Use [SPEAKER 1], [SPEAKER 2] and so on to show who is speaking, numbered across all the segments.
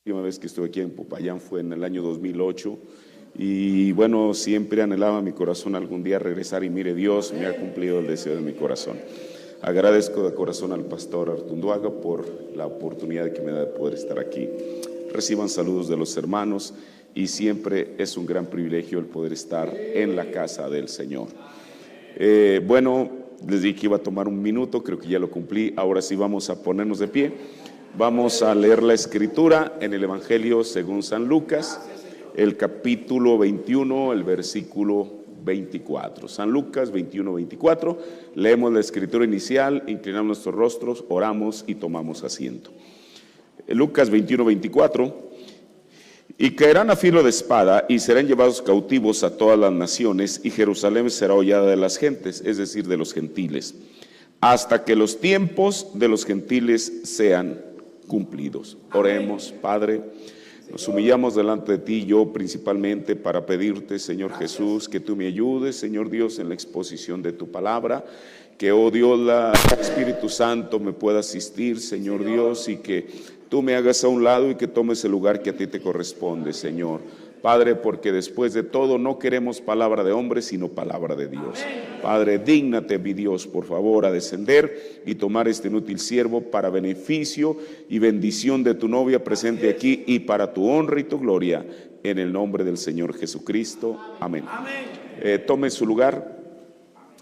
[SPEAKER 1] La última vez que estuve aquí en Popayán fue en el año 2008 y bueno, siempre anhelaba mi corazón algún día regresar y mire, Dios me ha cumplido el deseo de mi corazón. Agradezco de corazón al pastor Artunduaga por la oportunidad que me da de poder estar aquí. Reciban saludos de los hermanos y siempre es un gran privilegio el poder estar en la casa del Señor. Bueno, les dije que iba a tomar un minuto, creo que ya lo cumplí. Ahora sí vamos a ponernos de pie. Vamos a leer la escritura en el Evangelio según San Lucas, el capítulo 21, el versículo 24. San Lucas 21, 24. Leemos la escritura inicial, inclinamos nuestros rostros, oramos y tomamos asiento. Lucas 21, 24. Y caerán a filo de espada y serán llevados cautivos a todas las naciones, y Jerusalén será hollada de las gentes, es decir, de los gentiles, hasta que los tiempos de los gentiles sean cumplidos. Oremos. Padre, nos humillamos delante de ti, yo principalmente, para pedirte, Señor Jesús, que tú me ayudes, Señor Dios, en la exposición de tu palabra, que, oh Dios, el Espíritu Santo me pueda asistir, Señor Dios, y que tú me hagas a un lado y que tomes el lugar que a ti te corresponde, Señor. Padre, porque después de todo no queremos palabra de hombre, sino palabra de Dios. Padre, dígnate, mi Dios, por favor, a descender y tomar este inútil siervo para beneficio y bendición de tu novia presente aquí y para tu honra y tu gloria, en el nombre del Señor Jesucristo. Amén. Tome su lugar.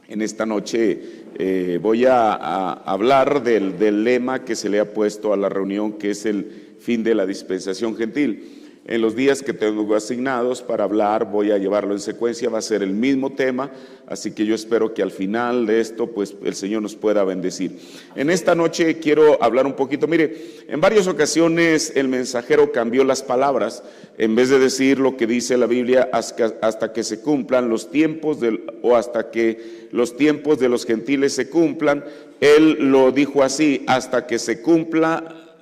[SPEAKER 1] En esta noche voy a hablar del lema que se le ha puesto a la reunión, que es el fin de la dispensación gentil. En los días que tengo asignados para hablar, voy a llevarlo en secuencia, va a ser el mismo tema, así que yo espero que al final de esto, pues el Señor nos pueda bendecir. En esta noche quiero hablar un poquito, mire, en varias ocasiones el mensajero cambió las palabras, en vez de decir lo que dice la Biblia, hasta que se cumplan los tiempos, hasta que los tiempos de los gentiles se cumplan, él lo dijo así, hasta que se cumpla,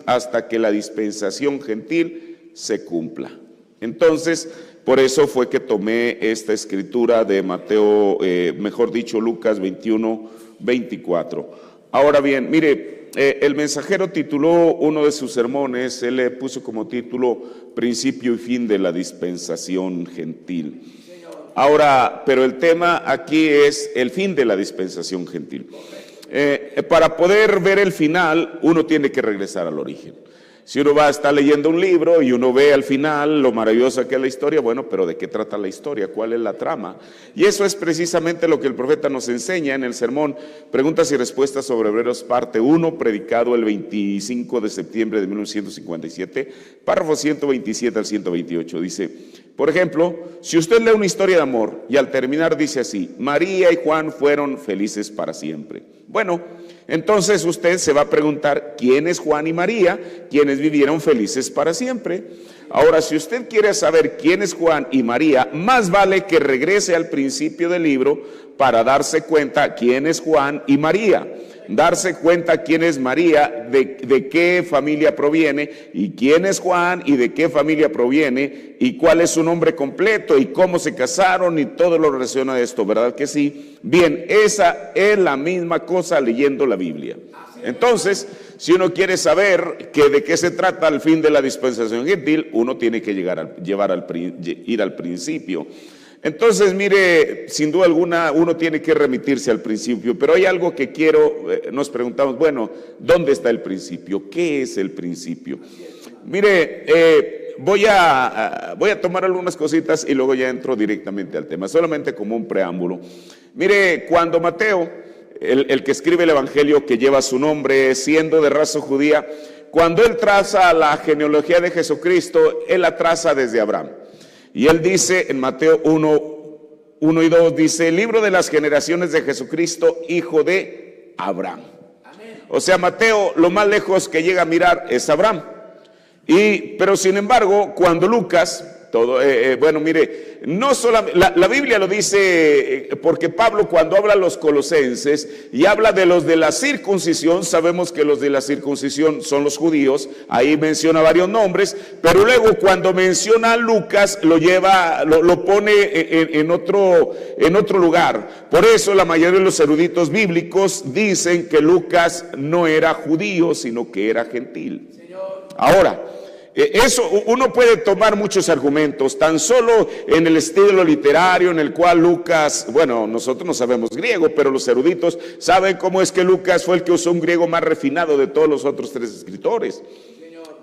[SPEAKER 1] hasta que la dispensación gentil se cumpla. Entonces, por eso fue que tomé esta escritura de Mateo, mejor dicho, Lucas 21, 24. Ahora bien, mire, el mensajero tituló uno de sus sermones, él le puso como título Principio y fin de la dispensación gentil. Ahora, pero el tema aquí es el fin de la dispensación gentil. Para poder ver el final, uno tiene que regresar al origen. Si uno va a estar leyendo un libro y uno ve al final lo maravillosa que es la historia, bueno, pero ¿de qué trata la historia? ¿Cuál es la trama? Y eso es precisamente lo que el profeta nos enseña en el sermón Preguntas y Respuestas sobre Hebreos, parte 1, predicado el 25 de septiembre de 1957, párrafo 127 al 128. Dice, por ejemplo, si usted lee una historia de amor y al terminar dice así, María y Juan fueron felices para siempre. Bueno, entonces usted se va a preguntar, ¿quién es Juan y María? ¿Quiénes vivieron felices para siempre? Ahora, si usted quiere saber quién es Juan y María, más vale que regrese al principio del libro para darse cuenta quién es Juan y María. Darse cuenta quién es María, de qué familia proviene, y quién es Juan y de qué familia proviene, y cuál es su nombre completo, y cómo se casaron, y todo lo relaciona a esto, ¿verdad que sí? Bien, esa es la misma cosa leyendo la Biblia. Entonces, si uno quiere saber de qué se trata el fin de la dispensación gentil, uno tiene que ir al principio. Entonces, mire, sin duda alguna uno tiene que remitirse al principio, pero hay algo que nos preguntamos, bueno, ¿dónde está el principio? ¿Qué es el principio? Mire, voy a tomar algunas cositas y luego ya entro directamente al tema, solamente como un preámbulo. Mire, cuando Mateo, el que escribe el Evangelio que lleva su nombre, siendo de raza judía, cuando él traza la genealogía de Jesucristo, él la traza desde Abraham. Y él dice en Mateo 1 y 2, dice, el libro de las generaciones de Jesucristo, hijo de Abraham. O sea, Mateo lo más lejos que llega a mirar es Abraham. Pero sin embargo, cuando Lucas, bueno, mire, no solamente, la Biblia lo dice, porque Pablo cuando habla a los colosenses y habla de los de la circuncisión, sabemos que los de la circuncisión son los judíos, ahí menciona varios nombres, pero luego cuando menciona a Lucas lo pone en otro lugar. Por eso la mayoría de los eruditos bíblicos dicen que Lucas no era judío, sino que era gentil. Ahora, Eso uno puede tomar muchos argumentos, tan solo en el estilo literario en el cual Lucas, bueno, nosotros no sabemos griego, pero los eruditos saben cómo es que Lucas fue el que usó un griego más refinado de todos los otros tres escritores.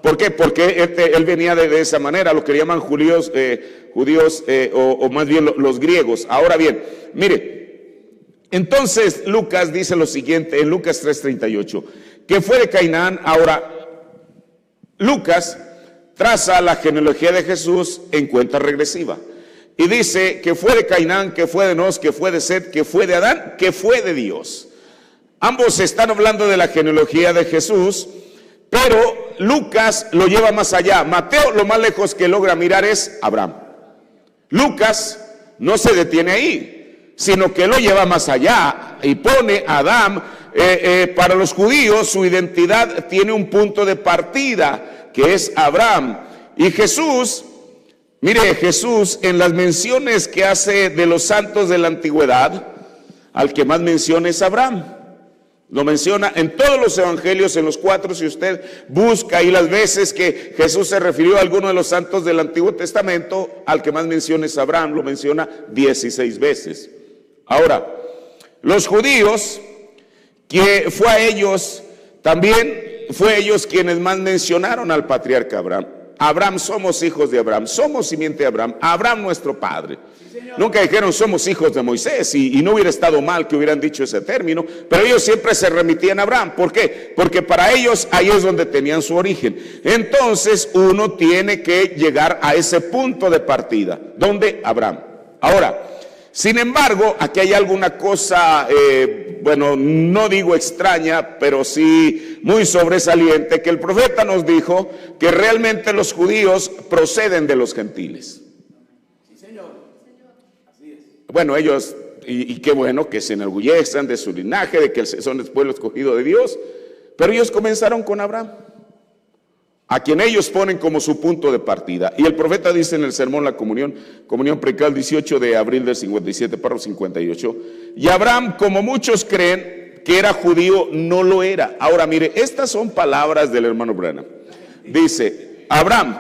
[SPEAKER 1] ¿Por qué? Porque él venía de esa manera, lo que llaman judíos, o más bien los griegos. Ahora bien, mire, entonces Lucas dice lo siguiente en Lucas 3:38, que fue de Cainán. Ahora, Lucas traza la genealogía de Jesús en cuenta regresiva y dice que fue de Cainán, que fue de Enos, que fue de Set, que fue de Adán, que fue de Dios. Ambos están hablando de la genealogía de Jesús, pero Lucas lo lleva más allá. Mateo lo más lejos que logra mirar es Abraham. Lucas no se detiene ahí, sino que lo lleva más allá y pone a Adán. Para los judíos su identidad tiene un punto de partida, que es Abraham. Y Jesús, mire, Jesús en las menciones que hace de los santos de la antigüedad, al que más menciona es Abraham. Lo menciona en todos los evangelios, en los 4, si usted busca ahí las veces que Jesús se refirió a alguno de los santos del Antiguo Testamento, al que más menciona es Abraham, lo menciona 16 veces. Ahora, los judíos, que fue a ellos, también fue ellos quienes más mencionaron al patriarca Abraham. Abraham, somos hijos de Abraham, somos simiente de Abraham, Abraham nuestro padre. Nunca dijeron somos hijos de Moisés, y no hubiera estado mal que hubieran dicho ese término, pero ellos siempre se remitían a Abraham. ¿Por qué? Porque para ellos ahí es donde tenían su origen. Entonces uno tiene que llegar a ese punto de partida, donde Abraham. Ahora, sin embargo, aquí hay alguna cosa, bueno, no digo extraña, pero sí muy sobresaliente, que el profeta nos dijo que realmente los judíos proceden de los gentiles.
[SPEAKER 2] Sí, Señor. Así es.
[SPEAKER 1] Bueno, ellos, y qué bueno que se enorgullezcan de su linaje, de que son el pueblo escogido de Dios, pero ellos comenzaron con Abraham, a quien ellos ponen como su punto de partida. Y el profeta dice en el sermón La Comunión predicada el 18 de abril del 57, párrafo 58, y Abraham, como muchos creen que era judío, no lo era. Ahora mire, estas son palabras del hermano Branham. Dice, Abraham,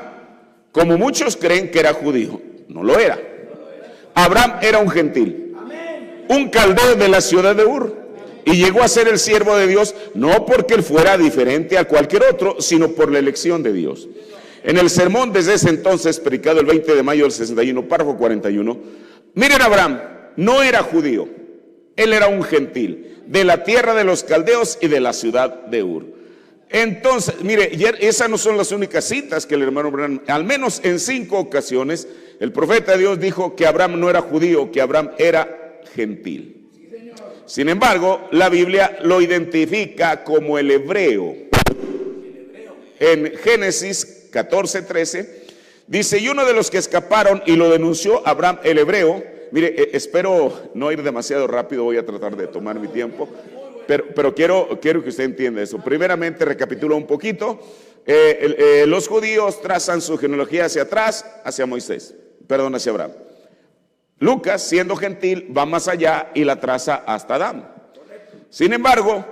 [SPEAKER 1] como muchos creen que era judío, no lo era. Abraham era un gentil, un caldeo de la ciudad de Ur. Y llegó a ser el siervo de Dios, no porque él fuera diferente a cualquier otro, sino por la elección de Dios. En el sermón desde ese entonces, predicado el 20 de mayo del 61, párrafo 41, miren, Abraham no era judío, él era un gentil, de la tierra de los caldeos y de la ciudad de Ur. Entonces, mire, esas no son las únicas citas que el hermano Branham, al menos en 5 ocasiones, el profeta de Dios dijo que Abraham no era judío, que Abraham era gentil. Sin embargo, la Biblia lo identifica como el hebreo. En Génesis 14:13 dice, y uno de los que escaparon y lo denunció Abraham el hebreo. Mire, espero no ir demasiado rápido, voy a tratar de tomar mi tiempo, pero quiero que usted entienda eso. Primeramente, recapitulo un poquito. Los judíos trazan su genealogía hacia atrás, hacia Abraham. Lucas, siendo gentil, va más allá y la traza hasta Adán. Sin embargo,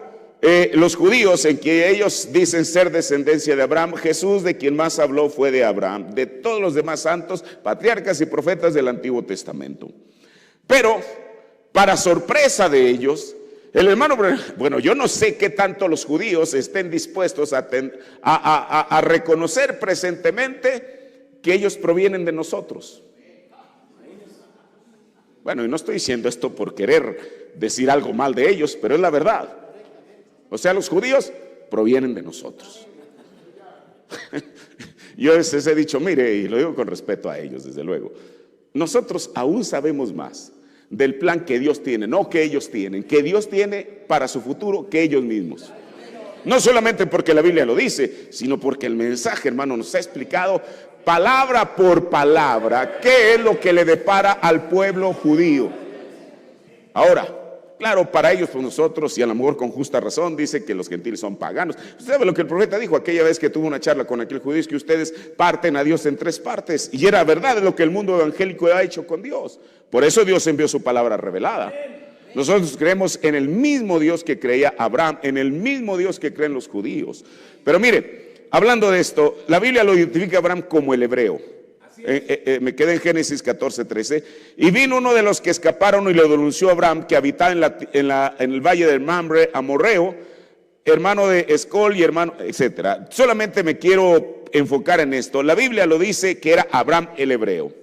[SPEAKER 1] los judíos, en que ellos dicen ser descendencia de Abraham, Jesús de quien más habló fue de Abraham, de todos los demás santos, patriarcas y profetas del Antiguo Testamento. Pero, para sorpresa de ellos, el hermano, bueno, yo no sé qué tanto los judíos estén dispuestos a reconocer presentemente que ellos provienen de nosotros. Bueno, y no estoy diciendo esto por querer decir algo mal de ellos, pero es la verdad. O sea, los judíos provienen de nosotros. Yo les he dicho, mire, y lo digo con respeto a ellos, desde luego, nosotros aún sabemos más del plan que Dios tiene, no que ellos tienen, que Dios tiene para su futuro que ellos mismos. No solamente porque la Biblia lo dice, sino porque el mensaje, hermano, nos ha explicado palabra por palabra qué es lo que le depara al pueblo judío. Ahora, claro, para ellos, pues nosotros, y a lo mejor con justa razón, dice que los gentiles son paganos. Usted sabe lo que el profeta dijo aquella vez que tuvo una charla con aquel judío, es que ustedes parten a Dios en 3 partes, y era verdad de lo que el mundo evangélico ha hecho con Dios. Por eso Dios envió su palabra revelada. Nosotros creemos en el mismo Dios que creía Abraham, en el mismo Dios que creen los judíos. Pero mire, hablando de esto, la Biblia lo identifica a Abraham como el hebreo. Me quedé en Génesis 14:13. Y vino uno de los que escaparon y le denunció a Abraham, que habitaba en el valle del Mamre, amorreo, hermano de Escol y hermano, etcétera. Solamente me quiero enfocar en esto. La Biblia lo dice que era Abraham el hebreo.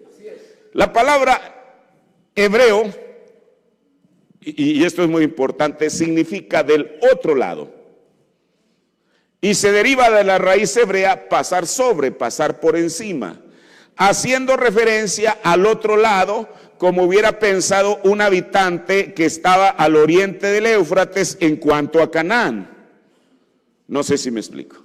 [SPEAKER 1] La palabra hebreo, y esto es muy importante, significa del otro lado. Y se deriva de la raíz hebrea pasar sobre, pasar por encima, haciendo referencia al otro lado, como hubiera pensado un habitante que estaba al oriente del Éufrates en cuanto a Canaán. No sé si me explico.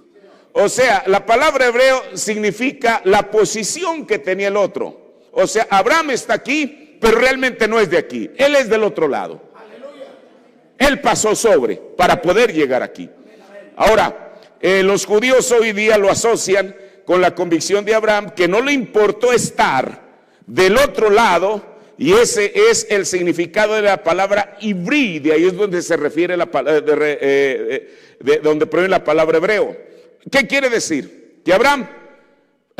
[SPEAKER 1] O sea, la palabra hebreo significa la posición que tenía el otro. O sea, Abraham está aquí, pero realmente no es de aquí. Él es del otro lado. Él pasó sobre para poder llegar aquí. Ahora, los judíos hoy día lo asocian con la convicción de Abraham, que no le importó estar del otro lado, y ese es el significado de la palabra ibrí. De ahí es donde se refiere donde proviene la palabra hebreo. ¿Qué quiere decir? Que Abraham,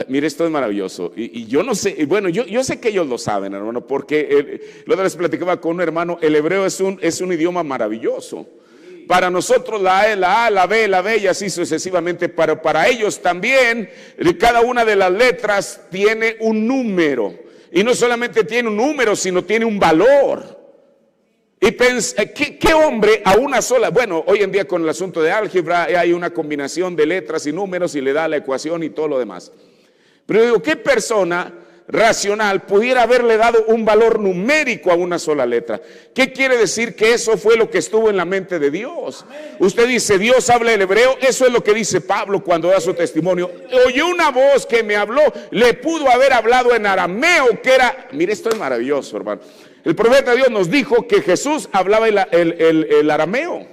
[SPEAKER 1] mire, esto es maravilloso, y yo no sé, bueno, yo sé que ellos lo saben, hermano, porque lo les platicaba con un hermano, el hebreo es un idioma maravilloso. Para nosotros la A, la B y así sucesivamente, pero para ellos también, cada una de las letras tiene un número. Y no solamente tiene un número, sino tiene un valor. Y ¿qué hombre a una sola? Bueno, hoy en día con el asunto de álgebra hay una combinación de letras y números y le da la ecuación y todo lo demás. Pero digo, ¿qué persona racional pudiera haberle dado un valor numérico a una sola letra? ¿Qué quiere decir? Que eso fue lo que estuvo en la mente de Dios. Usted dice, Dios habla el hebreo. Eso es lo que dice Pablo cuando da su testimonio. Oyó una voz que me habló, le pudo haber hablado en arameo, que era, mire, esto es maravilloso, hermano. El profeta de Dios nos dijo que Jesús hablaba el arameo.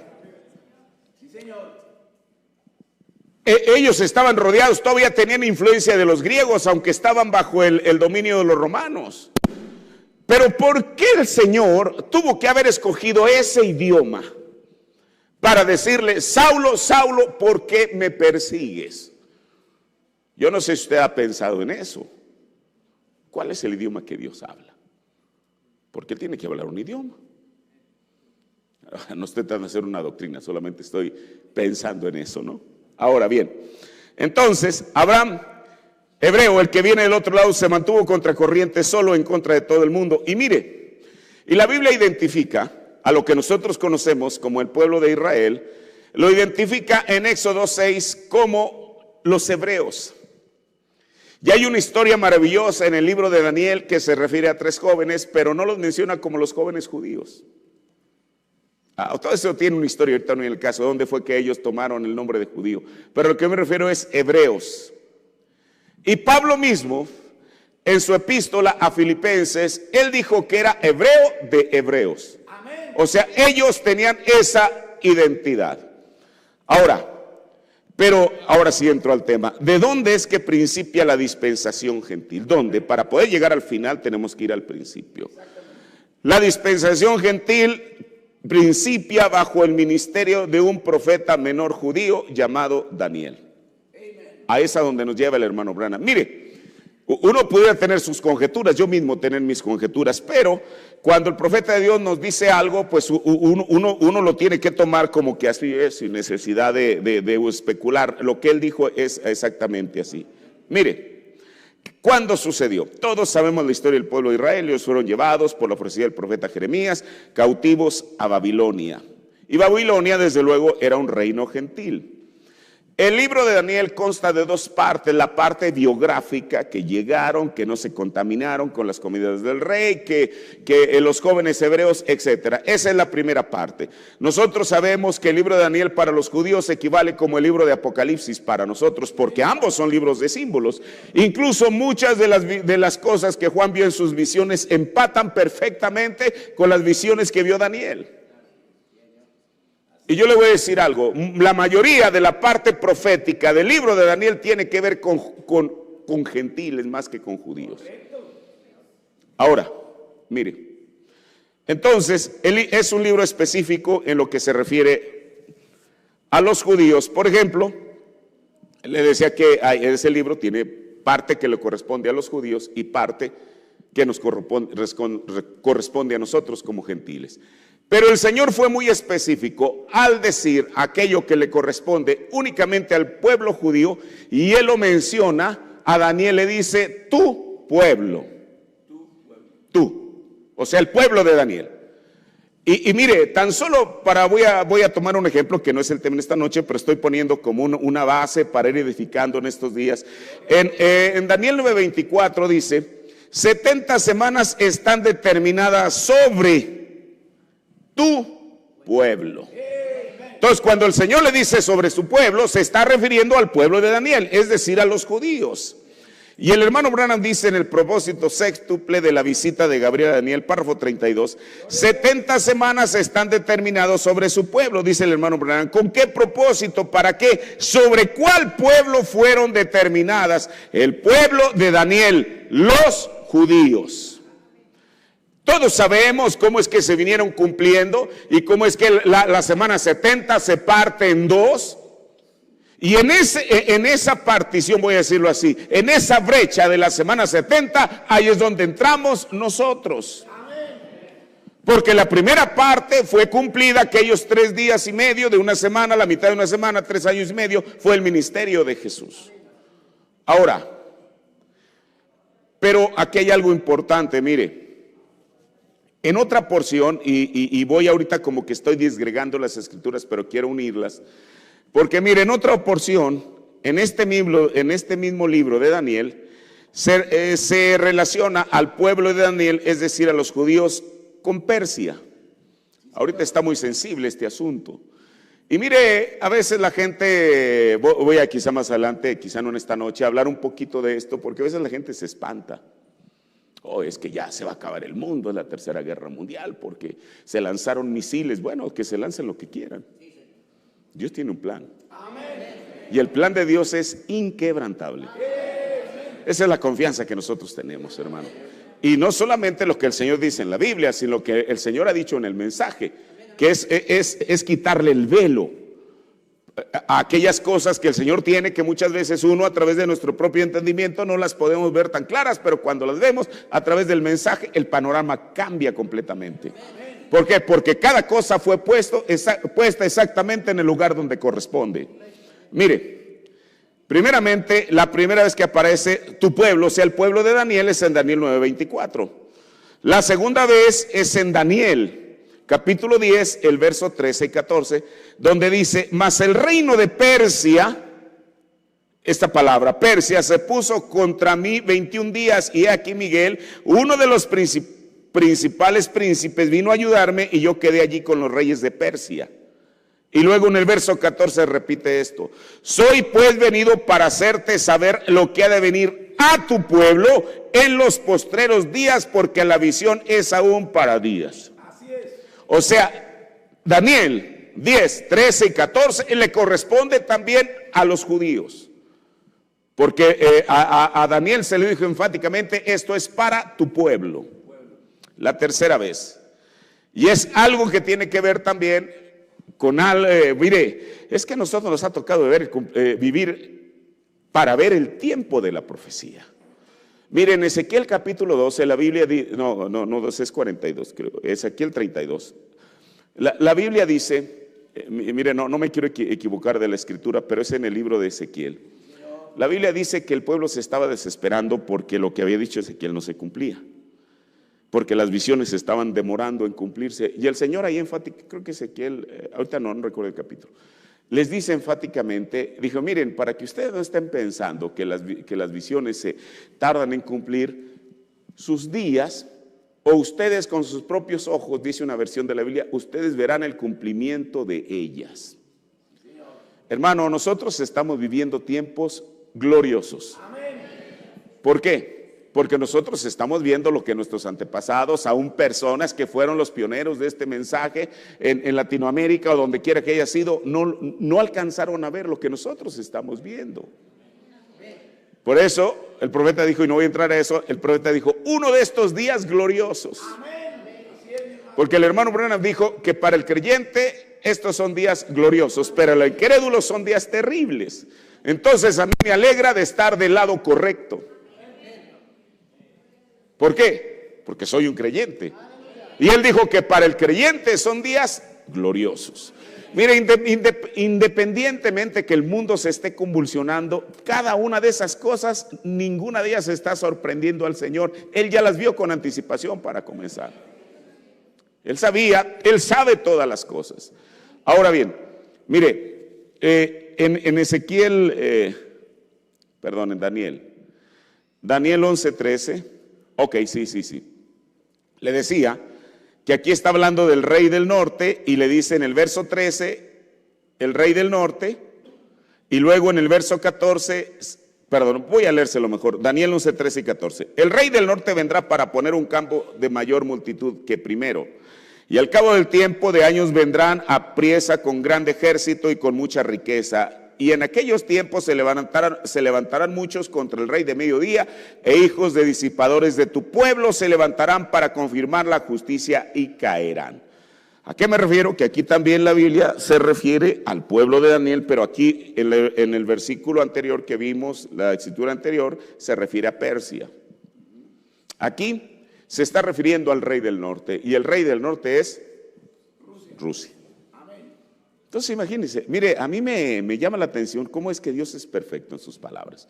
[SPEAKER 1] Ellos estaban rodeados, todavía tenían influencia de los griegos, aunque estaban bajo el dominio de los romanos. Pero ¿por qué el Señor tuvo que haber escogido ese idioma para decirle, Saulo, Saulo, ¿por qué me persigues? Yo no sé si usted ha pensado en eso. ¿Cuál es el idioma que Dios habla? Porque Él tiene que hablar un idioma. No estoy tratando de hacer una doctrina, solamente estoy pensando en eso, ¿no? Ahora bien, entonces Abraham, hebreo, el que viene del otro lado, se mantuvo contracorriente solo en contra de todo el mundo. Y mire, y la Biblia identifica a lo que nosotros conocemos como el pueblo de Israel, lo identifica en Éxodo 6 como los hebreos. Y hay una historia maravillosa en el libro de Daniel que se refiere a 3 jóvenes, pero no los menciona como los jóvenes judíos. Todo eso tiene una historia, ahorita no en el caso, dónde fue que ellos tomaron el nombre de judío. Pero lo que me refiero es hebreos. Y Pablo mismo, en su epístola a Filipenses, él dijo que era hebreo de hebreos. Amén. O sea, ellos tenían esa identidad. Ahora sí entro al tema. ¿De dónde es que principia la dispensación gentil? ¿Dónde? Para poder llegar al final tenemos que ir al principio. La dispensación gentil principia bajo el ministerio de un profeta menor judío llamado Daniel. A esa donde nos lleva el hermano Branham. Mire, uno pudiera tener sus conjeturas, yo mismo tener mis conjeturas, pero cuando el profeta de Dios nos dice algo, pues uno lo tiene que tomar como que así es, sin necesidad de especular. Lo que él dijo es exactamente así. Mire, ¿cuándo sucedió? Todos sabemos la historia del pueblo de Israel. Ellos fueron llevados por la profecía del profeta Jeremías, cautivos a Babilonia. Y Babilonia, desde luego, era un reino gentil. El libro de Daniel consta de 2 partes, la parte biográfica, que llegaron, que no se contaminaron con las comidas del rey, que los jóvenes hebreos, etcétera. Esa es la primera parte. Nosotros sabemos que el libro de Daniel para los judíos equivale como el libro de Apocalipsis para nosotros, porque ambos son libros de símbolos. Incluso muchas de las cosas que Juan vio en sus visiones empatan perfectamente con las visiones que vio Daniel. Y yo le voy a decir algo, la mayoría de la parte profética del libro de Daniel tiene que ver con gentiles más que con judíos. Ahora, mire, entonces es un libro específico en lo que se refiere a los judíos. Por ejemplo, Le decía que ese libro tiene parte que le corresponde a los judíos y parte que nos corresponde a nosotros como gentiles. Pero el Señor fue muy específico al decir aquello que le corresponde únicamente al pueblo judío, y Él lo menciona a Daniel, le dice, tu pueblo. Tú. O sea, el pueblo de Daniel. Y mire, tan solo voy a tomar un ejemplo que no es el tema de esta noche, pero estoy poniendo como una base para ir edificando en estos días. En Daniel 9:24 dice, 70 semanas están determinadas sobre tu pueblo. Entonces, cuando el Señor le dice sobre su pueblo, se está refiriendo al pueblo de Daniel, es decir, a los judíos. Y el hermano Branham dice en el propósito sextuple de la visita de Gabriel a Daniel, párrafo 32, 70 semanas están determinados sobre su pueblo, dice el hermano Branham. ¿Con qué propósito? ¿Para qué? ¿Sobre cuál pueblo fueron determinadas? El pueblo de Daniel, los judíos. Todos sabemos cómo es que se vinieron cumpliendo y cómo es que la semana 70 se parte en dos. Y en esa partición, voy a decirlo así, en esa brecha de la semana 70, ahí es donde entramos nosotros. Porque la primera parte fue cumplida aquellos 3 días y medio de una semana, la mitad de una semana, 3 años y medio, fue el ministerio de Jesús. Ahora, pero aquí hay algo importante, mire. En otra porción, y voy ahorita como que estoy disgregando las escrituras, pero quiero unirlas. Porque mire, en otra porción, en este mismo libro de Daniel, se relaciona al pueblo de Daniel, es decir, a los judíos, con Persia. Ahorita está muy sensible este asunto. Y mire, a veces la gente, voy a quizá más adelante, quizá no en esta noche, a hablar un poquito de esto, porque a veces la gente se espanta. Oh, es que ya se va a acabar el mundo, es la tercera guerra mundial, porque se lanzaron misiles. Bueno, que se lancen lo que quieran. Dios tiene un plan. Y el plan de Dios es inquebrantable. Esa es la confianza que nosotros tenemos, hermano. Y no solamente lo que el Señor dice en la Biblia, sino lo que el Señor ha dicho en el mensaje, que es quitarle el velo a aquellas cosas que el Señor tiene, que muchas veces uno a través de nuestro propio entendimiento no las podemos ver tan claras, pero cuando las vemos a través del mensaje, el panorama cambia completamente. ¿Por qué? Porque cada cosa fue puesta exactamente en el lugar donde corresponde. Mire, primeramente, la primera vez que aparece tu pueblo, o sea, el pueblo de Daniel, es en Daniel 9:24. La segunda vez es en Daniel, capítulo 10, el verso 13 y 14, donde dice, mas el reino de Persia, esta palabra, Persia, se puso contra mí 21 días, y aquí Miguel, uno de los principales príncipes, vino a ayudarme, y yo quedé allí con los reyes de Persia. Y luego en el verso 14 repite esto: soy pues venido para hacerte saber lo que ha de venir a tu pueblo en los postreros días, porque la visión es aún para días. Así es. O sea, Daniel 10, 13 y 14 le corresponde también a los judíos, porque a Daniel se le dijo enfáticamente, esto es para tu pueblo. La tercera vez, y es algo que tiene que ver también con mire, es que a nosotros nos ha tocado vivir para ver el tiempo de la profecía. Mire, en Ezequiel capítulo 12, la Biblia dice, no, 12 es 42, creo, Ezequiel 32. La Biblia dice, mire, no me quiero equivocar de la escritura, pero es en el libro de Ezequiel. La Biblia dice que el pueblo se estaba desesperando porque lo que había dicho Ezequiel no se cumplía, porque las visiones se estaban demorando en cumplirse. Y el Señor ahí enfáticamente, creo que Ezequiel, ahorita no recuerdo el capítulo, les dice enfáticamente, dijo, miren, para que ustedes no estén pensando que las visiones se tardan en cumplir sus días, o ustedes con sus propios ojos, dice una versión de la Biblia, ustedes verán el cumplimiento de ellas. Hermano, nosotros estamos viviendo tiempos gloriosos. ¿Por qué? Porque nosotros estamos viendo lo que nuestros antepasados, aún personas que fueron los pioneros de este mensaje en Latinoamérica o donde quiera que haya sido, no alcanzaron a ver lo que nosotros estamos viendo. Por eso el profeta dijo, y no voy a entrar a eso, el profeta dijo, uno de estos días gloriosos. Porque el hermano Branham dijo que para el creyente estos son días gloriosos, pero el incrédulo son días terribles. Entonces a mí me alegra de estar del lado correcto. ¿Por qué? Porque soy un creyente. Y él dijo que para el creyente son días gloriosos. Mire, independientemente que el mundo se esté convulsionando, cada una de esas cosas, ninguna de ellas está sorprendiendo al Señor. Él ya las vio con anticipación para comenzar. Él sabía, Él sabe todas las cosas. Ahora bien, mire, en Ezequiel, perdón, en Daniel 11:13, ok, sí. Le decía que aquí está hablando del rey del norte y le dice en el verso 13, el rey del norte, y luego en el verso 14, perdón, voy a leérselo mejor, Daniel 11, 13 y 14. El rey del norte vendrá para poner un campo de mayor multitud que primero, y al cabo del tiempo de años vendrán apriesa con grande ejército y con mucha riqueza. Y en aquellos tiempos se levantarán muchos contra el rey de mediodía, e hijos de disipadores de tu pueblo se levantarán para confirmar la justicia y caerán. ¿A qué me refiero? Que aquí también la Biblia se refiere al pueblo de Daniel, pero aquí en el versículo anterior que vimos, la escritura anterior, se refiere a Persia. Aquí se está refiriendo al rey del norte, y el rey del norte es Rusia. Entonces imagínense, mire, a mí me llama la atención cómo es que Dios es perfecto en sus palabras.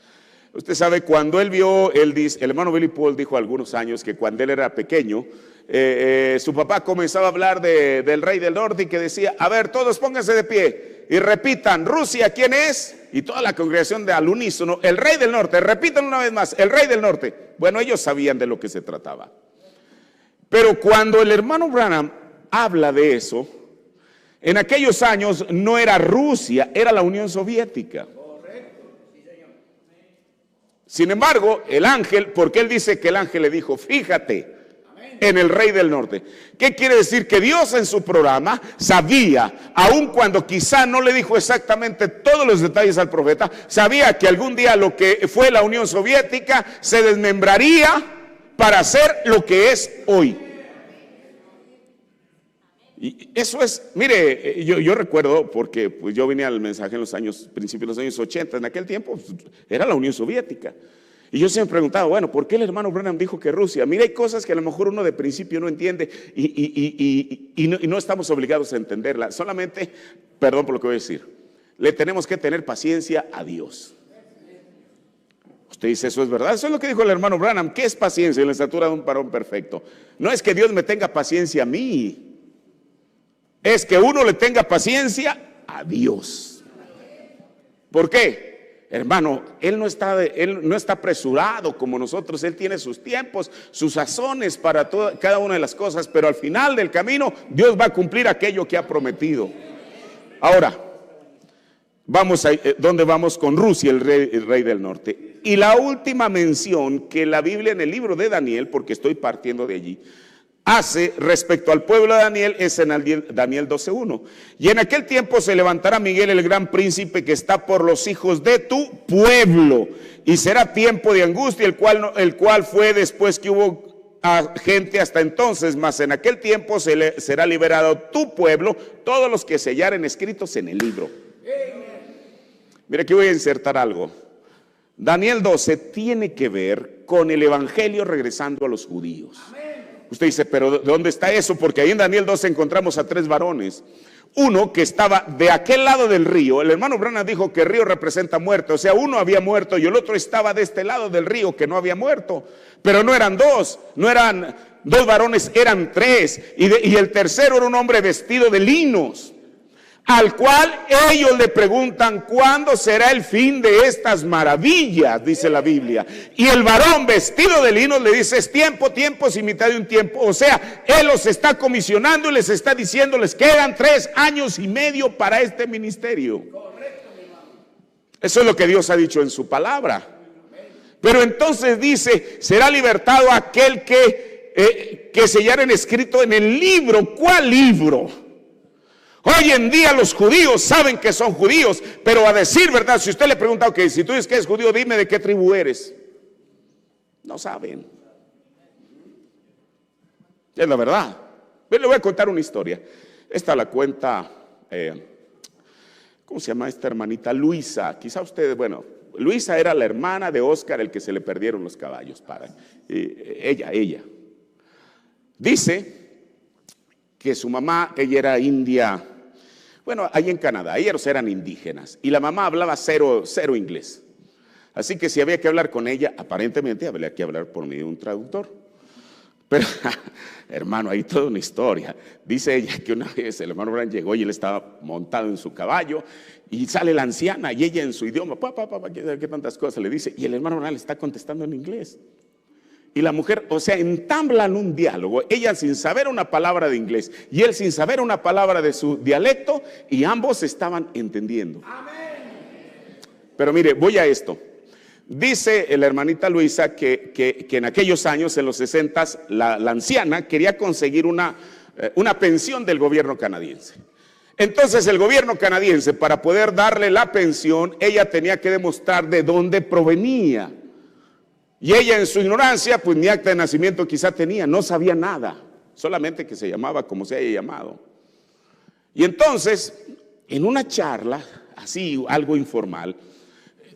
[SPEAKER 1] Usted sabe, cuando él vio, el hermano Billy Paul dijo algunos años que cuando él era pequeño, su papá comenzaba a hablar del rey del norte y que decía, a ver, todos pónganse de pie y repitan, Rusia, ¿quién es? Y toda la congregación al unísono, el rey del norte, repitan una vez más, el rey del norte. Bueno, ellos sabían de lo que se trataba. Pero cuando el hermano Branham habla de eso, en aquellos años no era Rusia, era la Unión Soviética. Sin embargo, el ángel, porque él dice que el ángel le dijo, fíjate en el rey del norte. ¿Qué quiere decir? Que Dios en su programa sabía, aun cuando quizá no le dijo exactamente todos los detalles al profeta, sabía que algún día lo que fue la Unión Soviética se desmembraría para ser lo que es hoy. Y eso es, mire, yo recuerdo, porque pues yo vine al mensaje en principios de los años 80, en aquel tiempo pues, era la Unión Soviética. Y yo siempre preguntaba, bueno, ¿por qué el hermano Branham dijo que Rusia? Mira, hay cosas que a lo mejor uno de principio no entiende y no estamos obligados a entenderla. Solamente, perdón por lo que voy a decir, le tenemos que tener paciencia a Dios. Usted dice, ¿eso es verdad? Eso es lo que dijo el hermano Branham. ¿Qué es paciencia en la estatura de un varón perfecto? No es que Dios me tenga paciencia a mí. Es que uno le tenga paciencia a Dios. ¿Por qué? Hermano, Él no está apresurado como nosotros. Él tiene sus tiempos, sus sazones para cada una de las cosas, pero al final del camino Dios va a cumplir aquello que ha prometido. Ahora, ¿dónde vamos con Rusia, el rey del norte? Y la última mención que la Biblia en el libro de Daniel, porque estoy partiendo de allí, hace respecto al pueblo de Daniel es en Daniel 12:1. Y en aquel tiempo se levantará Miguel, el gran príncipe que está por los hijos de tu pueblo, y será tiempo de angustia, el cual fue después que hubo gente hasta entonces, mas en aquel tiempo será liberado tu pueblo, todos los que se hallaren escritos en el libro. Mira, aquí voy a insertar algo. Daniel 12 tiene que ver con el evangelio regresando a los judíos. Usted dice, pero ¿de dónde está eso? Porque ahí en Daniel 12 encontramos a 3 varones. Uno que estaba de aquel lado del río. El hermano Branham dijo que el río representa muerte. O sea, uno había muerto y el otro estaba de este lado del río que no había muerto. Pero no eran 2, no eran 2 varones, eran 3. Y el tercero era un hombre vestido de linos, al cual ellos le preguntan, ¿cuándo será el fin de estas maravillas? Dice la Biblia. Y el varón vestido de lino le dice, es tiempo, tiempos y mitad de un tiempo. O sea, él los está comisionando y les está diciendo, les quedan 3 años y medio para este ministerio. Eso es lo que Dios ha dicho en su palabra. Pero entonces dice, será libertado aquel que se hallaren escrito en el libro. ¿Cuál libro? Hoy en día los judíos saben que son judíos, pero a decir verdad, si usted le pregunta, ok, si tú dices que eres judío, dime de qué tribu eres. No saben. Es la verdad. Yo le voy a contar una historia. Esta la cuenta ¿cómo se llama esta hermanita? Luisa. Quizá ustedes, bueno, Luisa era la hermana de Oscar, el que se le perdieron los caballos. Ella. Dice que su mamá, ella era india, bueno, ahí en Canadá, ellos eran indígenas, y la mamá hablaba cero inglés. Así que si había que hablar con ella, aparentemente había que hablar por medio de un traductor. Pero, hermano, hay toda una historia. Dice ella que una vez el hermano Branham llegó y él estaba montado en su caballo y sale la anciana y ella en su idioma, qué tantas cosas le dice, y el hermano Branham le está contestando en inglés. Y la mujer, o sea, entablan un diálogo, ella sin saber una palabra de inglés y él sin saber una palabra de su dialecto, y ambos estaban entendiendo. Pero mire, voy a esto. Dice la hermanita Luisa que en aquellos años, en los 60s, la anciana quería conseguir una pensión del gobierno canadiense. Entonces el gobierno canadiense, para poder darle la pensión, ella tenía que demostrar de dónde provenía. Y ella en su ignorancia, pues ni acta de nacimiento quizá tenía, no sabía nada, solamente que se llamaba como se haya llamado. Y entonces, en una charla, así algo informal,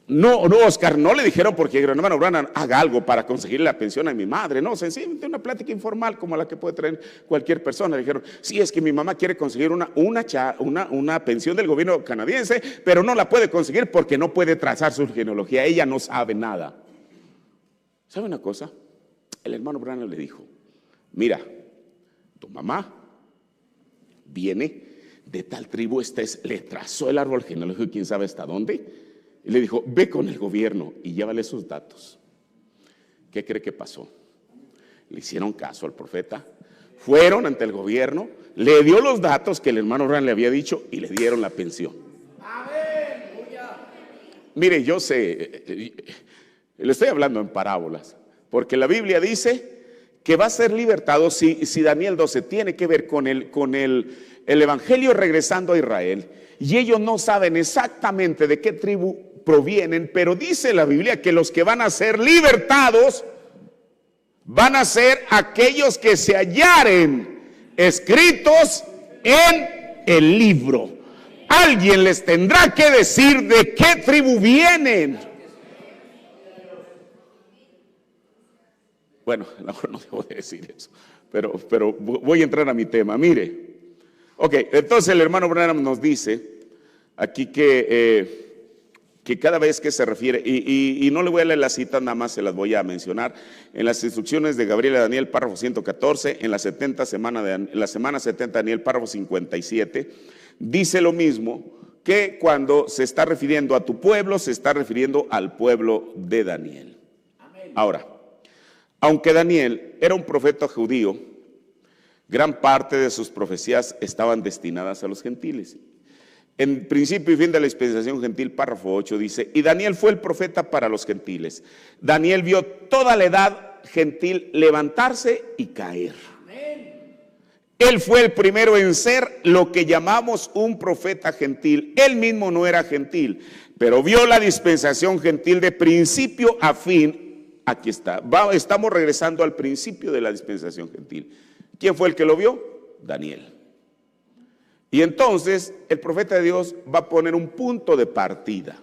[SPEAKER 1] no, Oscar, no le dijeron porque el hermano Branham haga algo para conseguir la pensión a mi madre, no, sencillamente una plática informal como la que puede traer cualquier persona. Le dijeron, sí, es que mi mamá quiere conseguir una pensión del gobierno canadiense, pero no la puede conseguir porque no puede trazar su genealogía, ella no sabe nada. ¿Sabe una cosa? El hermano Branham le dijo, mira, tu mamá viene de tal tribu, le trazó el árbol genealógico, quién sabe hasta dónde. Y le dijo, ve con el gobierno y llévale sus datos. ¿Qué cree que pasó? Le hicieron caso al profeta, fueron ante el gobierno, le dio los datos que el hermano Branham le había dicho y le dieron la pensión. Mire, yo sé, le estoy hablando en parábolas, porque la Biblia dice que va a ser libertado si Daniel 12 tiene que ver con el evangelio regresando a Israel, y ellos no saben exactamente de qué tribu provienen, pero dice la Biblia que los que van a ser libertados van a ser aquellos que se hallaren escritos en el libro. Alguien les tendrá que decir de qué tribu vienen. Bueno, a lo mejor no debo de decir eso, pero voy a entrar a mi tema. Mire, ok, entonces el hermano Branham nos dice aquí que cada vez que se refiere, y no le voy a leer las citas, nada más se las voy a mencionar, en las instrucciones de Gabriel a Daniel, párrafo 114, en la semana 70 Daniel, párrafo 57, dice lo mismo, que cuando se está refiriendo a tu pueblo, se está refiriendo al pueblo de Daniel. Ahora, aunque Daniel era un profeta judío, gran parte de sus profecías estaban destinadas a los gentiles. En principio y fin de la dispensación gentil, párrafo 8, dice, y Daniel fue el profeta para los gentiles. Daniel vio toda la edad gentil levantarse y caer. Él fue el primero en ser lo que llamamos un profeta gentil. Él mismo no era gentil, pero vio la dispensación gentil de principio a fin. Aquí está, estamos regresando al principio de la dispensación gentil. ¿Quién fue el que lo vio? Daniel. Y entonces el profeta de Dios va a poner un punto de partida.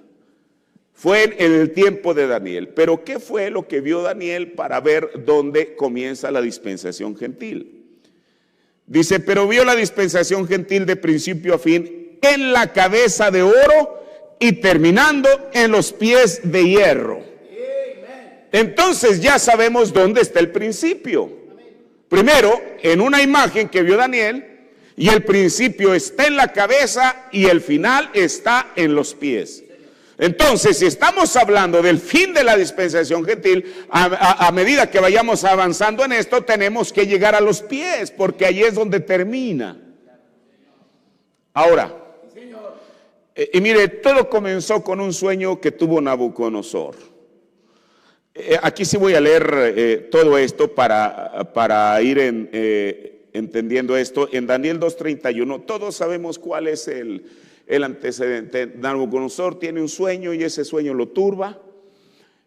[SPEAKER 1] Fue en el tiempo de Daniel. Pero ¿qué fue lo que vio Daniel para ver dónde comienza la dispensación gentil? Dice, pero vio la dispensación gentil de principio a fin en la cabeza de oro y terminando en los pies de hierro. Entonces ya sabemos dónde está el principio. Primero, en una imagen que vio Daniel, y el principio está en la cabeza y el final está en los pies. Entonces, si estamos hablando del fin de la dispensación gentil, a medida que vayamos avanzando en esto, tenemos que llegar a los pies, porque ahí es donde termina. Ahora, y mire, todo comenzó con un sueño que tuvo Nabucodonosor. Aquí sí voy a leer todo esto para ir entendiendo esto. En Daniel 2:31, todos sabemos cuál es el antecedente. Nabucodonosor tiene un sueño y ese sueño lo turba.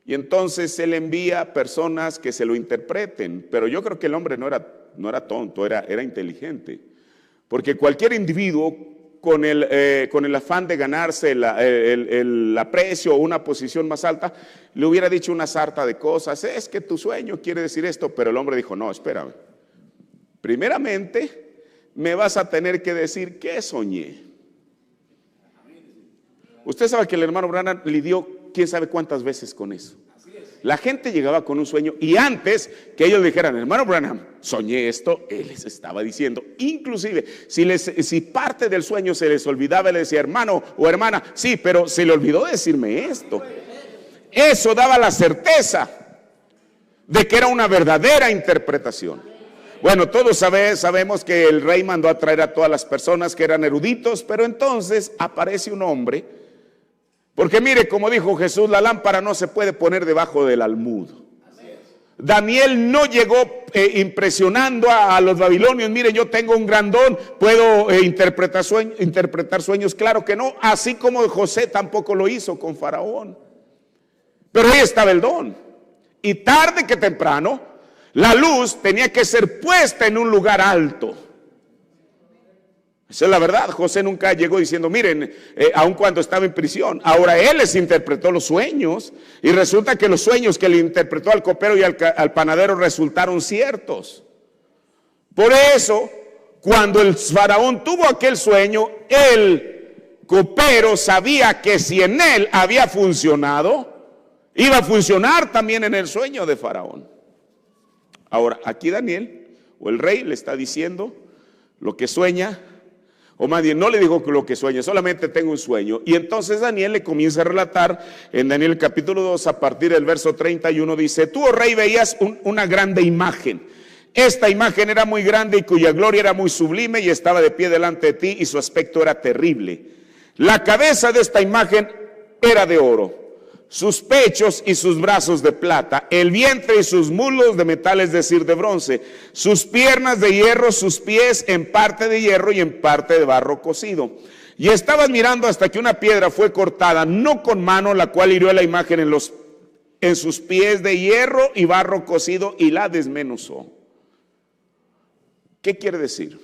[SPEAKER 1] Y entonces él envía personas que se lo interpreten. Pero yo creo que el hombre no era tonto, era inteligente. Porque cualquier individuo con el afán de ganarse el aprecio o una posición más alta, le hubiera dicho una sarta de cosas. Es que tu sueño quiere decir esto, pero el hombre dijo, no, espérame. Primeramente, me vas a tener que decir qué soñé. Usted sabe que el hermano Branham lidió quién sabe cuántas veces con eso. La gente llegaba con un sueño y antes que ellos dijeran, hermano Branham, soñé esto, él les estaba diciendo. Inclusive, si parte del sueño se les olvidaba, le decía, hermano o hermana, sí, pero se le olvidó decirme esto. Eso daba la certeza de que era una verdadera interpretación. Bueno, todos sabemos que el rey mandó a traer a todas las personas que eran eruditos, pero entonces aparece un hombre. Porque mire, como dijo Jesús, la lámpara no se puede poner debajo del almud. Daniel no llegó impresionando a los babilonios. Mire, yo tengo un gran don, puedo interpretar sueños. Claro que no, así como José tampoco lo hizo con Faraón. Pero ahí estaba el don. Y tarde que temprano, la luz tenía que ser puesta en un lugar alto. Esa es la verdad. José nunca llegó diciendo, miren, aun cuando estaba en prisión, ahora él les interpretó los sueños y resulta que los sueños que le interpretó al copero y al panadero resultaron ciertos. Por eso, cuando el faraón tuvo aquel sueño, el copero sabía que si en él había funcionado, iba a funcionar también en el sueño de faraón. Ahora, aquí Daniel, o el rey, le está diciendo lo que sueña. O más bien, no le dijo lo que sueña, solamente tengo un sueño. Y entonces Daniel le comienza a relatar en Daniel capítulo 2, a partir del verso 31, dice, tú, oh rey, veías una grande imagen. Esta imagen era muy grande y cuya gloria era muy sublime y estaba de pie delante de ti y su aspecto era terrible. La cabeza de esta imagen era de oro, sus pechos y sus brazos de plata, el vientre y sus muslos de metal, es decir, de bronce, sus piernas de hierro, sus pies en parte de hierro y en parte de barro cocido. Y estabas mirando hasta que una piedra fue cortada, no con mano, la cual hirió la imagen en sus pies de hierro y barro cocido y la desmenuzó. ¿Qué quiere decir?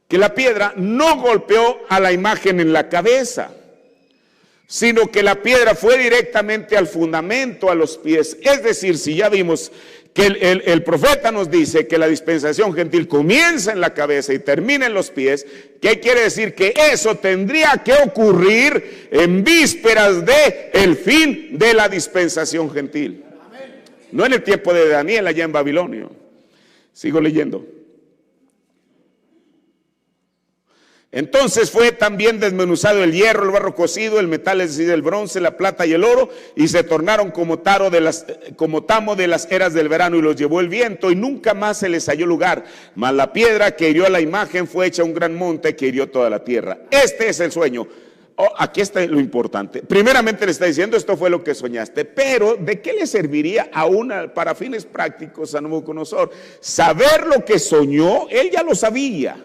[SPEAKER 1] Que la piedra no golpeó a la imagen en la cabeza, sino que la piedra fue directamente al fundamento, a los pies. Es decir, si ya vimos que el profeta nos dice que la dispensación gentil comienza en la cabeza y termina en los pies, ¿qué quiere decir? Que eso tendría que ocurrir en vísperas de el fin de la dispensación gentil. No en el tiempo de Daniel allá en Babilonia. Sigo leyendo. Entonces fue también desmenuzado el hierro, el barro cocido, el metal, es decir, el bronce, la plata y el oro, y se tornaron como tamo de las eras del verano, y los llevó el viento, y nunca más se les halló lugar. Mas la piedra que hirió a la imagen fue hecha un gran monte que hirió toda la tierra. Este es el sueño. Aquí está lo importante. Primeramente le está diciendo, esto fue lo que soñaste, pero ¿de qué le serviría para fines prácticos a Nabucodonosor? Saber lo que soñó, él ya lo sabía.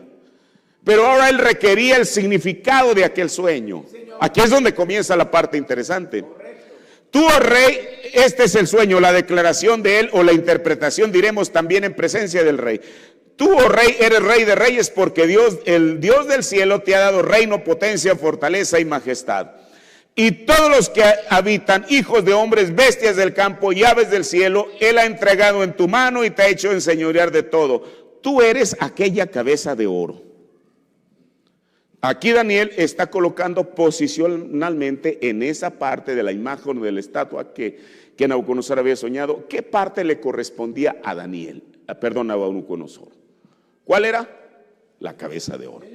[SPEAKER 1] Pero ahora él requería el significado de aquel sueño. Aquí es donde comienza la parte interesante. Tú, oh rey, este es el sueño, la declaración de él o la interpretación, diremos también en presencia del rey. Tú, oh rey, eres rey de reyes porque Dios, el Dios del cielo, te ha dado reino, potencia, fortaleza y majestad. Y todos los que habitan, hijos de hombres, bestias del campo y aves del cielo, él ha entregado en tu mano y te ha hecho enseñorear de todo. Tú eres aquella cabeza de oro. Aquí Daniel está colocando posicionalmente en esa parte de la imagen o de la estatua que Nabucodonosor había soñado, ¿qué parte le correspondía a Daniel? Perdón, a Nabucodonosor. ¿Cuál era? La cabeza de oro.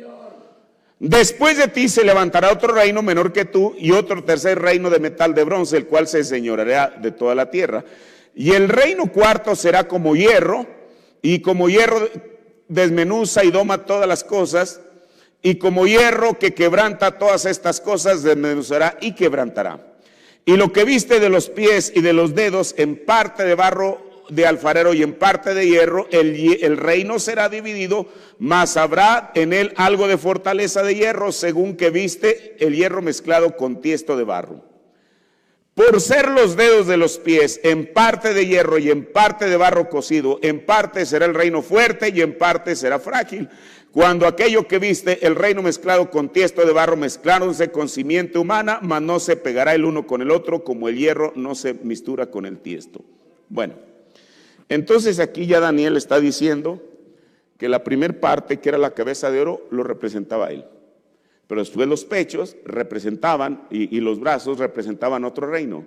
[SPEAKER 1] Después de ti se levantará otro reino menor que tú y otro tercer reino de metal de bronce, el cual se enseñoreará de toda la tierra. Y el reino cuarto será como hierro, y como hierro desmenuza y doma todas las cosas, y como hierro que quebranta todas estas cosas, desmenuzará y quebrantará. Y lo que viste de los pies y de los dedos, en parte de barro de alfarero y en parte de hierro, el reino será dividido, mas habrá en él algo de fortaleza de hierro, según que viste el hierro mezclado con tiesto de barro. por ser los dedos de los pies en parte de hierro y en parte de barro cocido, en parte será el reino fuerte y en parte será frágil. Cuando aquello que viste, el reino mezclado con tiesto de barro, mezcláronse con simiente humana, mas no se pegará el uno con el otro, como el hierro no se mistura con el tiesto. Bueno, entonces aquí ya Daniel está diciendo que la primer parte, que era la cabeza de oro, lo representaba él. Pero después los pechos representaban, y los brazos representaban otro reino.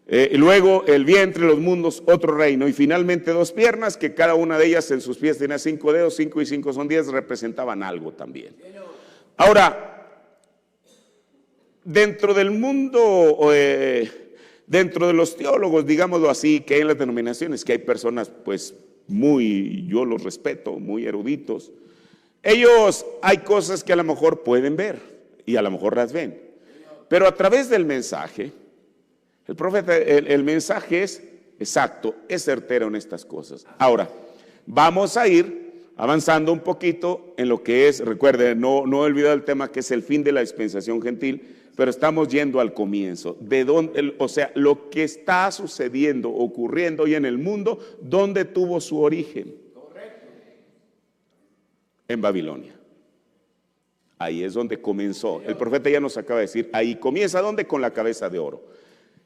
[SPEAKER 1] Y luego el vientre, los mundos, otro reino. Y finalmente 2 piernas, que cada una de ellas en sus pies tenía 5 dedos, 5 y 5 son 10, representaban algo también. Ahora, dentro del mundo, dentro de los teólogos, digámoslo así, que hay en las denominaciones, que hay personas pues muy, yo los respeto, muy eruditos. Ellos hay cosas que a lo mejor pueden ver y a lo mejor las ven, pero a través del mensaje, el profeta, el mensaje es exacto, es certero en estas cosas. Ahora, vamos a ir avanzando un poquito en lo que es, recuerde, no he olvidado el tema que es el fin de la dispensación gentil, pero estamos yendo al comienzo, de dónde, o sea, lo que está sucediendo, ocurriendo hoy en el mundo, ¿dónde tuvo su origen? En Babilonia. Ahí es donde comenzó. El profeta ya nos acaba de decir, ahí comienza, ¿dónde? Con la cabeza de oro.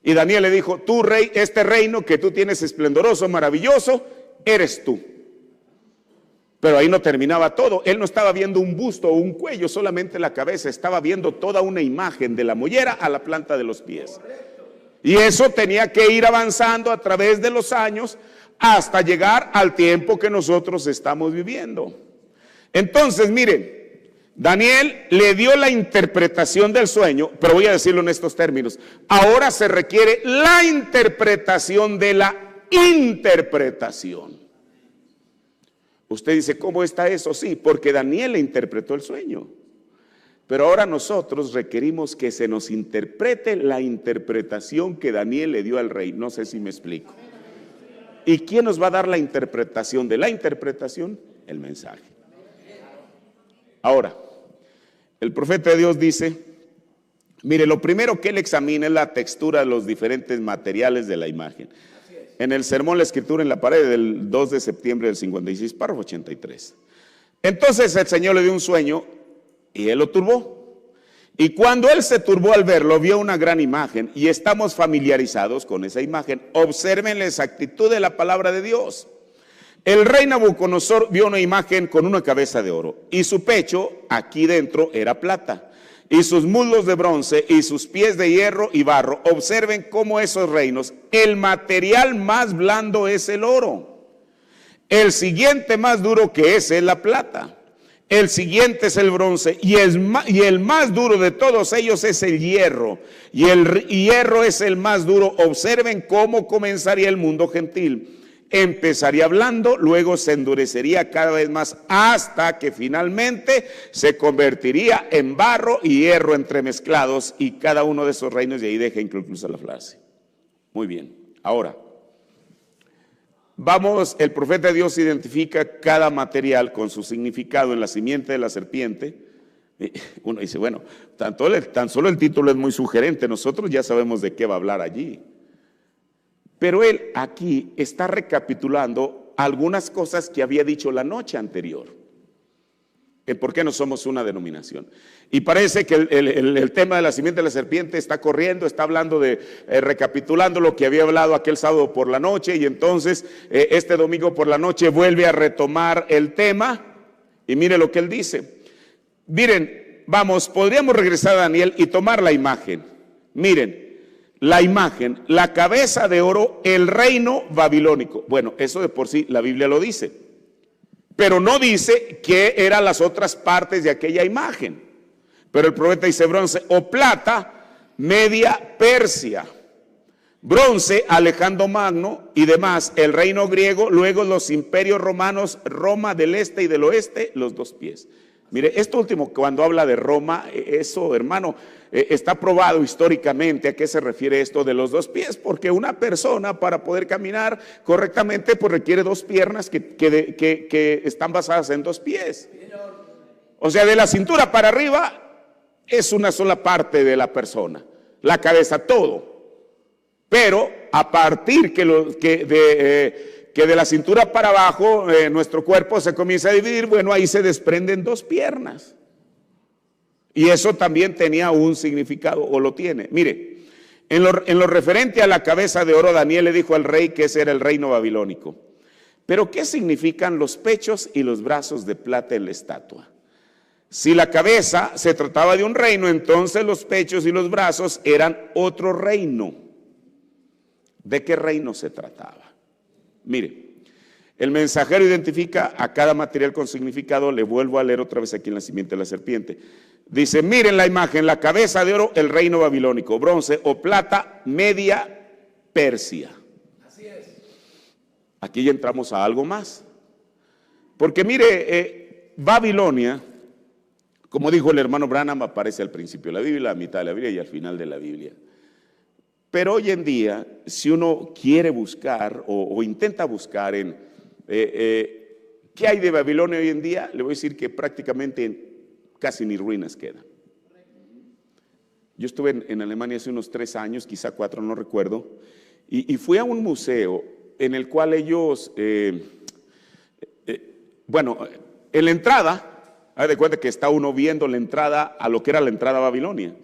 [SPEAKER 1] Y Daniel le dijo, tú rey, este reino que tú tienes esplendoroso, maravilloso, eres tú. Pero ahí no terminaba todo. Él no estaba viendo un busto o un cuello, solamente la cabeza, estaba viendo toda una imagen de la mollera a la planta de los pies. Y eso tenía que ir avanzando a través de los años hasta llegar al tiempo que nosotros estamos viviendo. Entonces, miren, Daniel le dio la interpretación del sueño, pero voy a decirlo en estos términos. Ahora se requiere la interpretación de la interpretación. Usted dice, ¿cómo está eso? Sí, porque Daniel le interpretó el sueño. Pero ahora nosotros requerimos que se nos interprete la interpretación que Daniel le dio al rey. No sé si me explico. ¿Y quién nos va a dar la interpretación de la interpretación? El mensaje. Ahora, el profeta de Dios dice, mire, lo primero que él examina es la textura de los diferentes materiales de la imagen. En el sermón La Escritura en la pared del 2 de septiembre del 56, párrafo 83. Entonces el Señor le dio un sueño y él lo turbó. Y cuando él se turbó al verlo, vio una gran imagen y estamos familiarizados con esa imagen. Observen la exactitud de la palabra de Dios. El rey Nabucodonosor vio una imagen con una cabeza de oro y su pecho aquí dentro era plata y sus muslos de bronce y sus pies de hierro y barro. Observen cómo esos reinos, el material más blando es el oro, el siguiente más duro que es la plata, el siguiente es el bronce y el más duro de todos ellos es el hierro y el hierro es el más duro. Observen cómo comenzaría el mundo gentil. Empezaría blando, luego se endurecería cada vez más hasta que finalmente se convertiría en barro y hierro entremezclados, y cada uno de esos reinos, y ahí deja incluso la frase. Muy bien, ahora vamos, el profeta de Dios identifica cada material con su significado en la simiente de la serpiente. Uno dice, bueno, tan solo el título es muy sugerente, nosotros ya sabemos de qué va a hablar allí. Pero él aquí está recapitulando algunas cosas que había dicho la noche anterior. ¿Por qué no somos una denominación? Y parece que el tema de la simiente de la serpiente está corriendo, está hablando de, recapitulando lo que había hablado aquel sábado por la noche, y entonces este domingo por la noche vuelve a retomar el tema, y mire lo que él dice. Miren, vamos, podríamos regresar a Daniel y tomar la imagen. Miren. La imagen, la cabeza de oro, el reino babilónico. Bueno, eso de por sí la Biblia lo dice, pero no dice qué eran las otras partes de aquella imagen. Pero el profeta dice bronce o plata, Media Persia, bronce, Alejandro Magno y demás, el reino griego, luego los imperios romanos, Roma del este y del oeste, los 2 pies. Mire, esto último, cuando habla de Roma, eso, hermano, está probado históricamente a qué se refiere esto de los 2 pies, porque una persona para poder caminar correctamente pues requiere 2 piernas que están basadas en 2 pies. O sea, de la cintura para arriba es una sola parte de la persona, la cabeza, todo. Pero a partir que de la cintura para abajo nuestro cuerpo se comienza a dividir, bueno, ahí se desprenden dos piernas. Y eso también tenía un significado, o lo tiene. Mire, en lo referente a la cabeza de oro, Daniel le dijo al rey que ese era el reino babilónico. Pero ¿qué significan los pechos y los brazos de plata en la estatua? Si la cabeza se trataba de un reino, entonces los pechos y los brazos eran otro reino. ¿De qué reino se trataba? Mire, el mensajero identifica a cada material con significado. Le vuelvo a leer otra vez aquí en la simiente de la serpiente. Dice, miren la imagen, la cabeza de oro, el reino babilónico, bronce o plata, Media Persia.
[SPEAKER 2] Así es.
[SPEAKER 1] Aquí ya entramos a algo más. Porque mire, Babilonia, como dijo el hermano Branham, aparece al principio de la Biblia, a mitad de la Biblia y al final de la Biblia. Pero hoy en día, si uno quiere buscar o intenta buscar en qué hay de Babilonia hoy en día, le voy a decir que prácticamente casi ni ruinas quedan. Yo estuve en Alemania hace unos 3 años, quizá 4, no recuerdo, y fui a un museo en el cual ellos, bueno, en la entrada, haz de cuenta que está uno viendo la entrada a lo que era la entrada a Babilonia.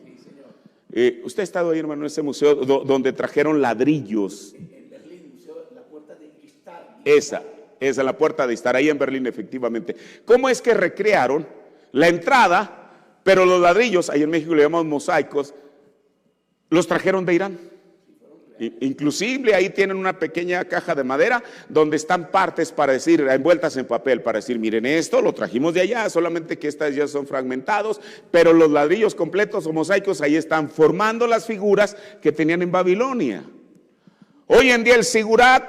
[SPEAKER 1] Usted ha estado ahí, hermano, en ese museo donde trajeron ladrillos.
[SPEAKER 2] En Berlín, museo, la puerta de cristal.
[SPEAKER 1] Esa es la puerta de estar ahí en Berlín, efectivamente. ¿Cómo es que recrearon la entrada, pero los ladrillos, ahí en México le llamamos mosaicos, los trajeron de Irán? Inclusive ahí tienen una pequeña caja de madera donde están partes para decir, envueltas en papel, para decir, miren, esto lo trajimos de allá, solamente que estas ya son fragmentados, pero los ladrillos completos o mosaicos ahí están formando las figuras que tenían en Babilonia. Hoy en día el Sigurat,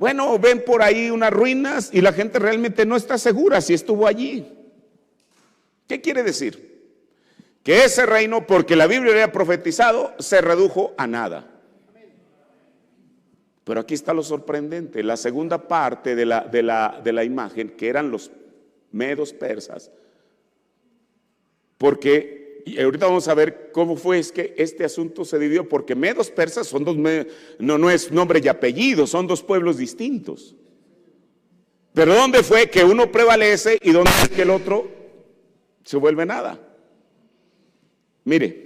[SPEAKER 1] bueno, ven por ahí unas ruinas y la gente realmente no está segura si estuvo allí. ¿Qué quiere decir? Que ese reino, porque la Biblia había profetizado, se redujo a nada. Pero aquí está lo sorprendente, la segunda parte de la imagen, que eran los medos persas. Porque, y ahorita vamos a ver cómo fue es que este asunto se dividió, porque medos persas son dos, no es nombre y apellido, son dos pueblos distintos. Pero ¿dónde fue que uno prevalece y dónde es que el otro se vuelve nada? Mire,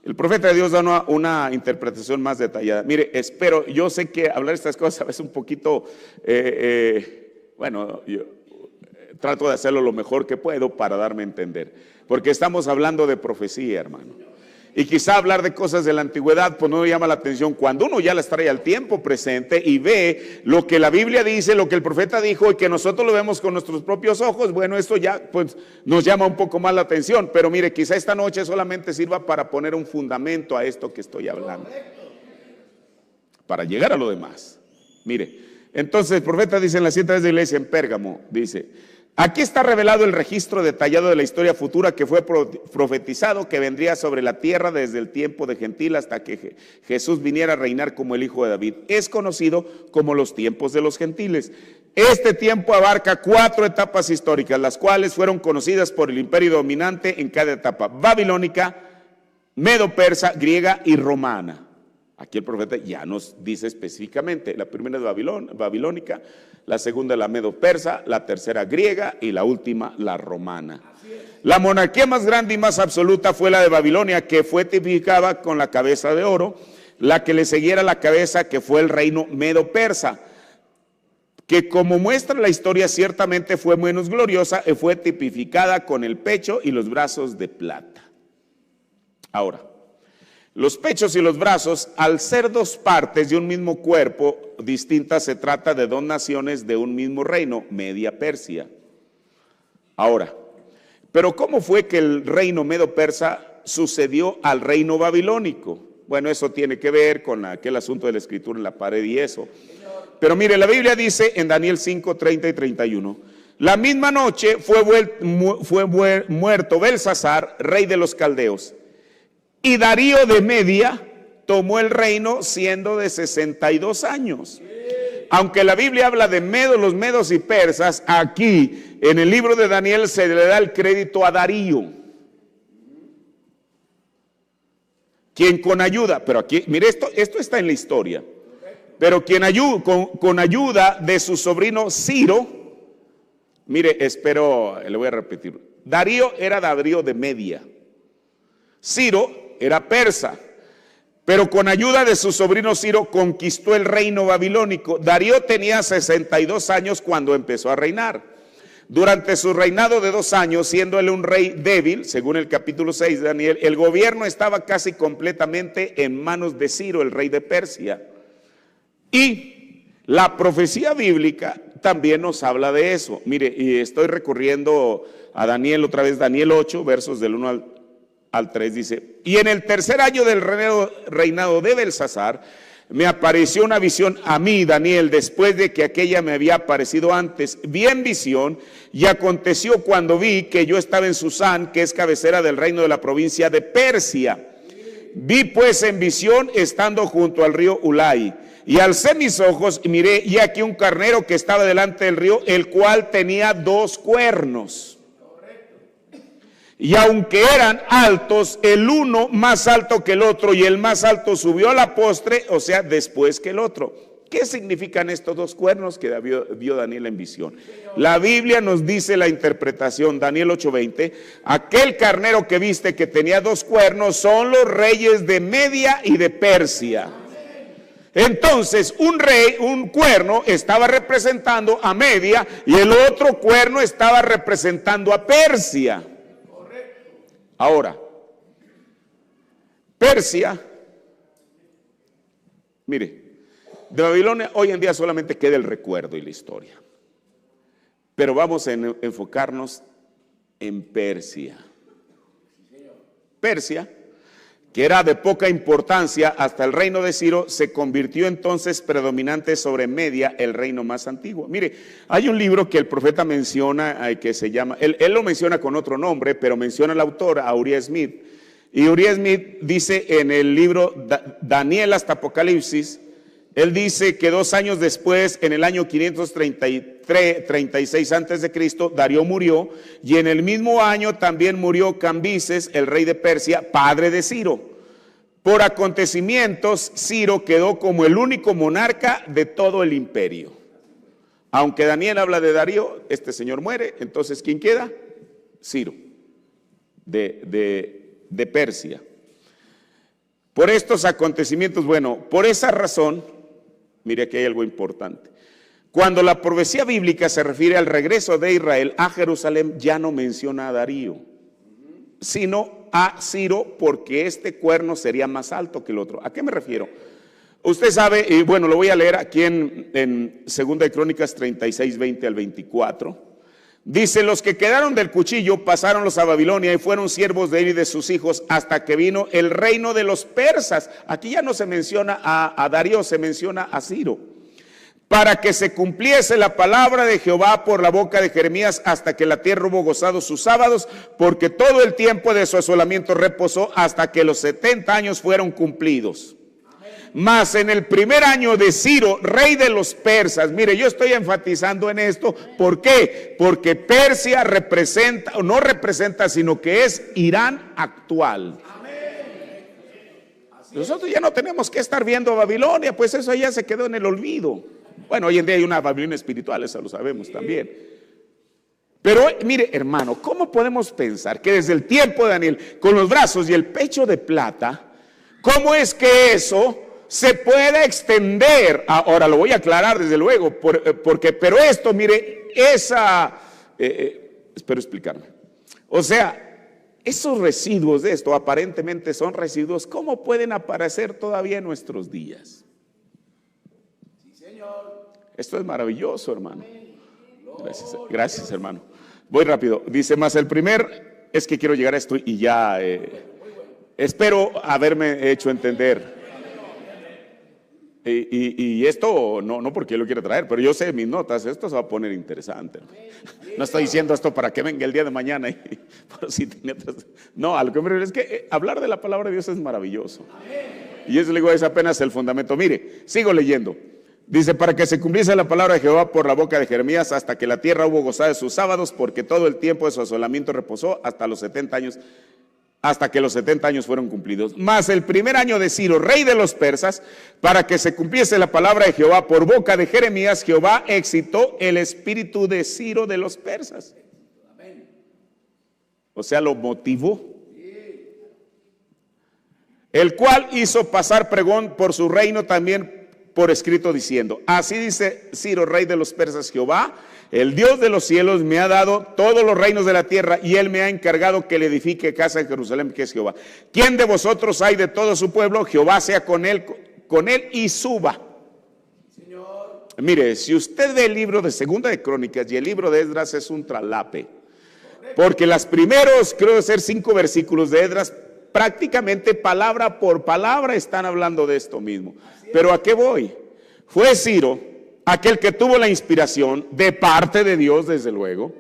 [SPEAKER 1] el profeta de Dios da una interpretación más detallada. Mire, espero, yo sé que hablar estas cosas a veces un poquito, bueno, yo trato de hacerlo lo mejor que puedo para darme a entender. Porque estamos hablando de profecía, hermano. Y quizá hablar de cosas de la antigüedad, pues no llama la atención cuando uno ya las trae al tiempo presente y ve lo que la Biblia dice, lo que el profeta dijo y que nosotros lo vemos con nuestros propios ojos. Bueno, esto ya pues nos llama un poco más la atención, pero mire, quizá esta noche solamente sirva para poner un fundamento a esto que estoy hablando, para llegar a lo demás. Mire, entonces el profeta dice en las 7 de la iglesia en Pérgamo, dice: aquí está revelado el registro detallado de la historia futura que fue profetizado, que vendría sobre la tierra desde el tiempo de Gentil hasta que Jesús viniera a reinar como el hijo de David. Es conocido como los tiempos de los gentiles. Este tiempo abarca 4 etapas históricas, las cuales fueron conocidas por el imperio dominante en cada etapa: babilónica, medo-persa, griega y romana. Aquí el profeta ya nos dice específicamente, la primera es babilónica, la segunda la medo-persa, la tercera griega y la última la romana. La monarquía más grande y más absoluta fue la de Babilonia, que fue tipificada con la cabeza de oro. La que le siguiera la cabeza, que fue el reino medo-persa, que como muestra la historia ciertamente fue menos gloriosa y fue tipificada con el pecho y los brazos de plata. Ahora, los pechos y los brazos, al ser dos partes de un mismo cuerpo distintas, se trata de 2 naciones de un mismo reino, Media Persia. Ahora, pero ¿cómo fue que el reino medo-persa sucedió al reino babilónico? Bueno, eso tiene que ver con aquel asunto de la escritura en la pared y eso. Pero mire, la Biblia dice en Daniel 5, 30 y 31, la misma noche fue muerto Belsasar, rey de los caldeos. Y Darío de Media tomó el reino siendo de 62 años. Aunque la Biblia habla de los medos y persas, aquí en el libro de Daniel se le da el crédito a Darío. quien con ayuda, pero aquí, mire, esto está en la historia, pero quien con ayuda de su sobrino Ciro, mire, le voy a repetir, Darío era Darío de Media, Ciro era persa, pero con ayuda de su sobrino Ciro conquistó el reino babilónico. Darío tenía 62 años cuando empezó a reinar. Durante su reinado de 2 años, siendo él un rey débil, según el capítulo 6 de Daniel, el gobierno estaba casi completamente en manos de Ciro, el rey de Persia. Y la profecía bíblica también nos habla de eso. Mire, y estoy recurriendo a Daniel otra vez, Daniel 8, versos del 1 al 3, dice: y en el tercer año del reinado de Belsasar, me apareció una visión a mí, Daniel, después de que aquella me había aparecido antes. Vi en visión, y aconteció cuando vi que yo estaba en Susán, que es cabecera del reino de la provincia de Persia. Vi pues en visión, estando junto al río Ulai, y alcé mis ojos y miré, y aquí un carnero que estaba delante del río, el cual tenía 2 cuernos. Y aunque eran altos, el uno más alto que el otro, y el más alto subió a la postre, o sea, después que el otro. ¿Qué significan estos 2 cuernos que vio Daniel en visión? La Biblia nos dice la interpretación, Daniel 8:20, aquel carnero que viste que tenía 2 cuernos son los reyes de Media y de Persia. Entonces un cuerno estaba representando a Media y el otro cuerno estaba representando a Persia. Ahora, Persia, mire, de Babilonia hoy en día solamente queda el recuerdo y la historia. Pero vamos a enfocarnos en Persia. Persia, que era de poca importancia hasta el reino de Ciro, se convirtió entonces predominante sobre Media, el reino más antiguo. Mire, hay un libro que el profeta menciona, que se llama, él lo menciona con otro nombre, pero menciona al autor, a Uriah Smith. Y Uriah Smith dice en el libro Daniel hasta Apocalipsis, él dice que 2 años después, en el año 536 antes de Cristo, Darío murió, y en el mismo año también murió Cambises, el rey de Persia, padre de Ciro. Por acontecimientos, Ciro quedó como el único monarca de todo el imperio. Aunque Daniel habla de Darío, este señor muere, entonces ¿quién queda? Ciro, de Persia. Por estos acontecimientos, bueno, por esa razón, mire que hay algo importante. Cuando la profecía bíblica se refiere al regreso de Israel a Jerusalén, ya no menciona a Darío, sino a Ciro, porque este cuerno sería más alto que el otro. ¿A qué me refiero? Usted sabe, y bueno, lo voy a leer aquí en 2 de Crónicas 36, 20 al 24. Dice: los que quedaron del cuchillo pasáronlos a Babilonia y fueron siervos de él y de sus hijos hasta que vino el reino de los persas. Aquí ya no se menciona a Darío, se menciona a Ciro. Para que se cumpliese la palabra de Jehová por la boca de Jeremías, hasta que la tierra hubo gozado sus sábados, porque todo el tiempo de su asolamiento reposó hasta que los 70 años fueron cumplidos. Mas en el primer año de Ciro, rey de los persas, mire, yo estoy enfatizando en esto, ¿por qué? Porque Persia representa, o no representa, sino que es Irán actual. Nosotros ya no tenemos que estar viendo Babilonia, pues eso ya se quedó en el olvido. Bueno, hoy en día hay una Babilonia espiritual, eso lo sabemos también. Pero mire, hermano, ¿cómo podemos pensar que desde el tiempo de Daniel, con los brazos y el pecho de plata, cómo es que eso se puede extender? Ahora lo voy a aclarar desde luego, pero esto, mire, espero explicarme. O sea, esos residuos de esto aparentemente son residuos, ¿cómo pueden aparecer todavía en nuestros días?
[SPEAKER 2] Sí, Señor.
[SPEAKER 1] Esto es maravilloso, hermano. Gracias, hermano. Voy rápido. Dice: más el primer, es que quiero llegar a esto y ya espero haberme hecho entender. Y esto no porque yo lo quiera traer, pero yo sé mis notas, esto se va a poner interesante. No estoy diciendo esto para que venga el día de mañana no, a lo que me refiero es que hablar de la palabra de Dios es maravilloso. Y eso le digo, es apenas el fundamento. Mire, sigo leyendo. Dice: para que se cumpliese la palabra de Jehová por la boca de Jeremías, hasta que la tierra hubo gozado de sus sábados, porque todo el tiempo de su asolamiento reposó hasta los 70 años. hasta que los 70 años fueron cumplidos. Mas el primer año de Ciro, rey de los persas, para que se cumpliese la palabra de Jehová por boca de Jeremías, Jehová excitó el espíritu de Ciro de los persas. O sea, lo motivó. El cual hizo pasar pregón por su reino también por escrito diciendo: así dice Ciro, rey de los persas, Jehová, el Dios de los cielos, me ha dado todos los reinos de la tierra, y él me ha encargado que le edifique casa en Jerusalén, que es Jehová. ¿Quién de vosotros hay de todo su pueblo? Jehová sea con él y suba. Señor. Mire, si usted ve el libro de Segunda de Crónicas y el libro de Esdras, es un traslape, porque los primeros, creo ser 5 versículos de Esdras, prácticamente palabra por palabra están hablando de esto mismo. Pero ¿a qué voy? Fue Ciro aquel que tuvo la inspiración de parte de Dios, desde luego,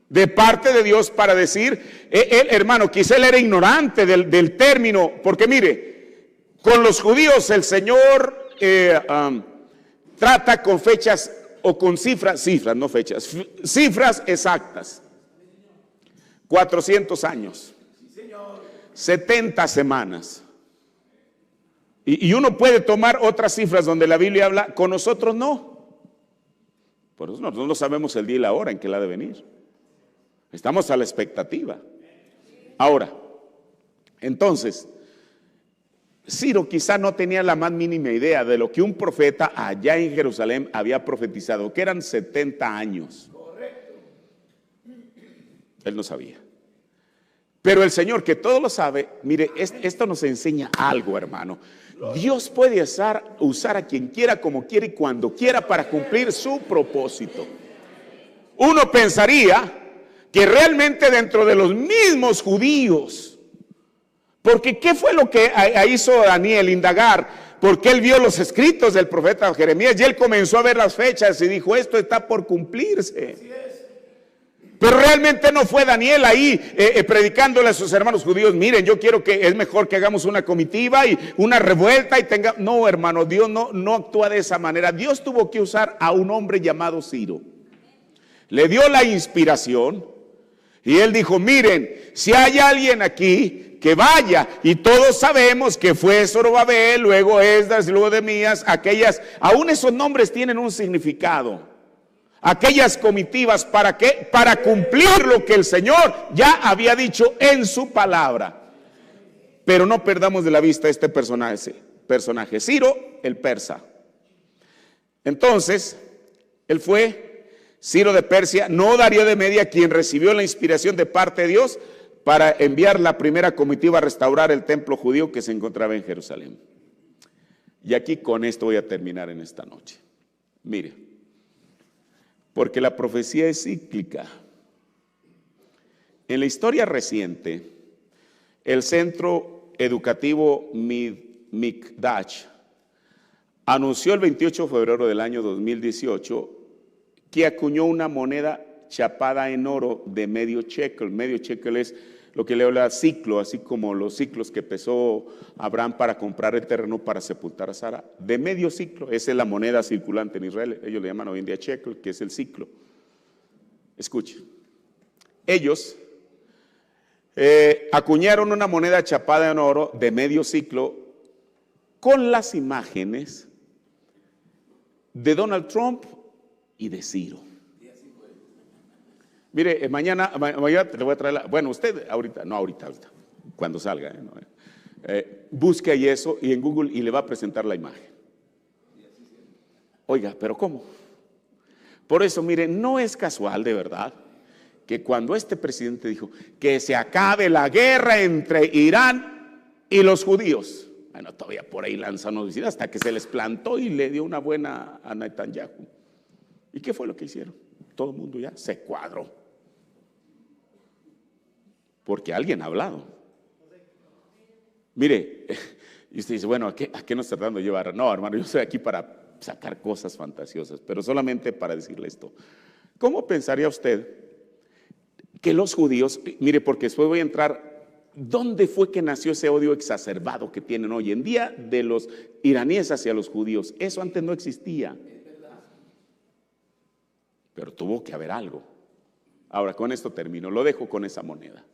[SPEAKER 1] de parte de Dios, para decir, él, hermano, quizá él era ignorante del término, porque mire, con los judíos el Señor trata con fechas o con cifras, no fechas, cifras exactas. 400 años, 70 semanas. Y uno puede tomar otras cifras donde la Biblia habla, con nosotros no. Por eso nosotros no sabemos el día y la hora en que la ha de venir. Estamos a la expectativa. Ahora, entonces, Ciro quizá no tenía la más mínima idea de lo que un profeta allá en Jerusalén había profetizado, que eran 70 años. Él no sabía. Pero el Señor, que todo lo sabe, mire, esto nos enseña algo, hermano. Dios puede usar a quien quiera, como quiera y cuando quiera para cumplir su propósito. Uno pensaría que realmente dentro de los mismos judíos, porque ¿qué fue lo que hizo Daniel? Indagar, porque él vio los escritos del profeta Jeremías y él comenzó a ver las fechas y dijo, esto está por cumplirse. Pero realmente no fue Daniel ahí predicándole a sus hermanos judíos, miren, yo quiero que es mejor que hagamos una comitiva y una revuelta y tenga. No, hermano, Dios no actúa de esa manera. Dios tuvo que usar a un hombre llamado Ciro. Le dio la inspiración y él dijo, miren, si hay alguien aquí, que vaya. Y todos sabemos que fue Zorobabel, luego Esdras, luego Nehemías, aún esos nombres tienen un significado. Aquellas comitivas, ¿para qué? Para cumplir lo que el Señor ya había dicho en su palabra. Pero no perdamos de la vista este personaje, Ciro el persa. Entonces, él fue Ciro de Persia, no Darío de Media, quien recibió la inspiración de parte de Dios para enviar la primera comitiva a restaurar el templo judío que se encontraba en Jerusalén. Y aquí con esto voy a terminar en esta noche. Mire. Porque la profecía es cíclica. En la historia reciente, el Centro Educativo Mikdash anunció el 28 de febrero del año 2018 que acuñó una moneda chapada en oro de medio shekel. Medio shekel es lo que le habla ciclo, así como los ciclos que pesó Abraham para comprar el terreno para sepultar a Sara. De medio ciclo, esa es la moneda circulante en Israel. Ellos le llaman hoy en día shekel, que es el ciclo. Escuche, ellos acuñaron una moneda chapada en oro de medio ciclo con las imágenes de Donald Trump y de Ciro. Mire, mañana te le voy a traer bueno, usted ahorita, cuando salga, busque ahí eso y en Google y le va a presentar la imagen. Oiga, pero ¿cómo? Por eso, mire, no es casual de verdad que cuando este presidente dijo que se acabe la guerra entre Irán y los judíos, bueno, todavía por ahí lanzan noticias hasta que se les plantó y le dio una buena a Netanyahu. ¿Y qué fue lo que hicieron? Todo el mundo ya se cuadró. Porque alguien ha hablado. Mire, y usted dice, bueno, ¿a qué nos está tratando de llevar? No, hermano, yo estoy aquí para sacar cosas fantasiosas, pero solamente para decirle esto. ¿Cómo pensaría usted que los judíos, mire, porque después voy a entrar, ¿dónde fue que nació ese odio exacerbado que tienen hoy en día de los iraníes hacia los judíos? Eso antes no existía. Pero tuvo que haber algo. Ahora, con esto termino, lo dejo con esa moneda.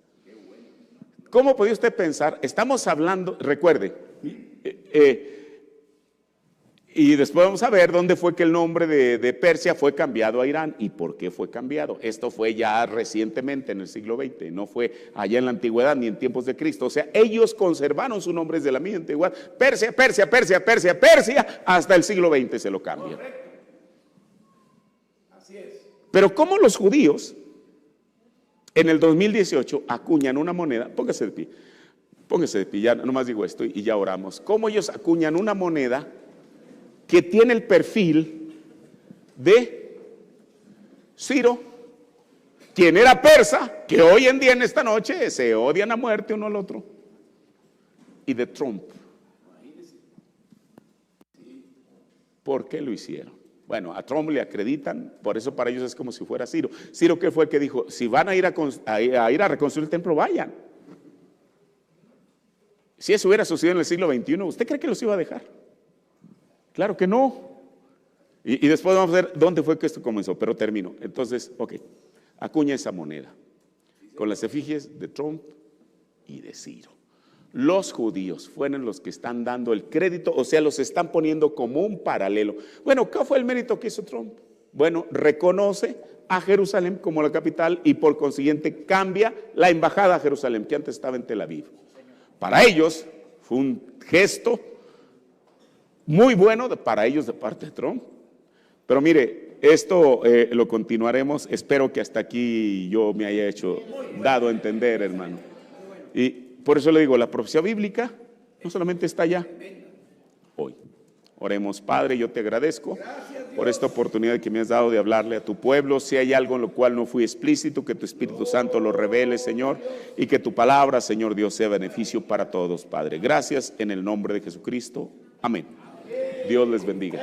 [SPEAKER 1] ¿cómo podía usted pensar? Estamos hablando, recuerde, y después vamos a ver dónde fue que el nombre de Persia fue cambiado a Irán y por qué fue cambiado. Esto fue ya recientemente en el siglo XX, no fue allá en la antigüedad ni en tiempos de Cristo. O sea, ellos conservaron su nombre desde la misma antigüedad. Persia, Persia, Persia, Persia, Persia, hasta el siglo XX se lo cambian.
[SPEAKER 2] Así es.
[SPEAKER 1] Pero ¿cómo los judíos en el 2018 acuñan una moneda? Póngase de pie, ya nomás digo esto y ya oramos. ¿Cómo ellos acuñan una moneda que tiene el perfil de Ciro, quien era persa, que hoy en día en esta noche se odian a muerte uno al otro, y de Trump? ¿Por qué lo hicieron? Bueno, a Trump le acreditan, por eso para ellos es como si fuera Ciro. Ciro, ¿qué fue el que dijo? Si van a ir a reconstruir el templo, vayan. Si eso hubiera sucedido en el siglo XXI, ¿usted cree que los iba a dejar? Claro que no. Y después vamos a ver dónde fue que esto comenzó, pero termino. Entonces, ok, acuña esa moneda con las efigies de Trump y de Ciro. Los judíos fueron los que están dando el crédito, o sea, los están poniendo como un paralelo. Bueno, ¿qué fue el mérito que hizo Trump? Bueno, reconoce a Jerusalén como la capital y por consiguiente cambia la embajada a Jerusalén, que antes estaba en Tel Aviv. Para ellos fue un gesto muy bueno para ellos de parte de Trump. Pero mire, esto lo continuaremos. Espero que hasta aquí yo me haya dado a entender, hermano. Y por eso le digo, la profecía bíblica no solamente está allá, hoy. Oremos. Padre, yo te agradezco por esta oportunidad que me has dado de hablarle a tu pueblo. Si hay algo en lo cual no fui explícito, que tu Espíritu Santo lo revele, Señor, y que tu palabra, Señor Dios, sea beneficio para todos, Padre. Gracias en el nombre de Jesucristo. Amén. Dios les bendiga.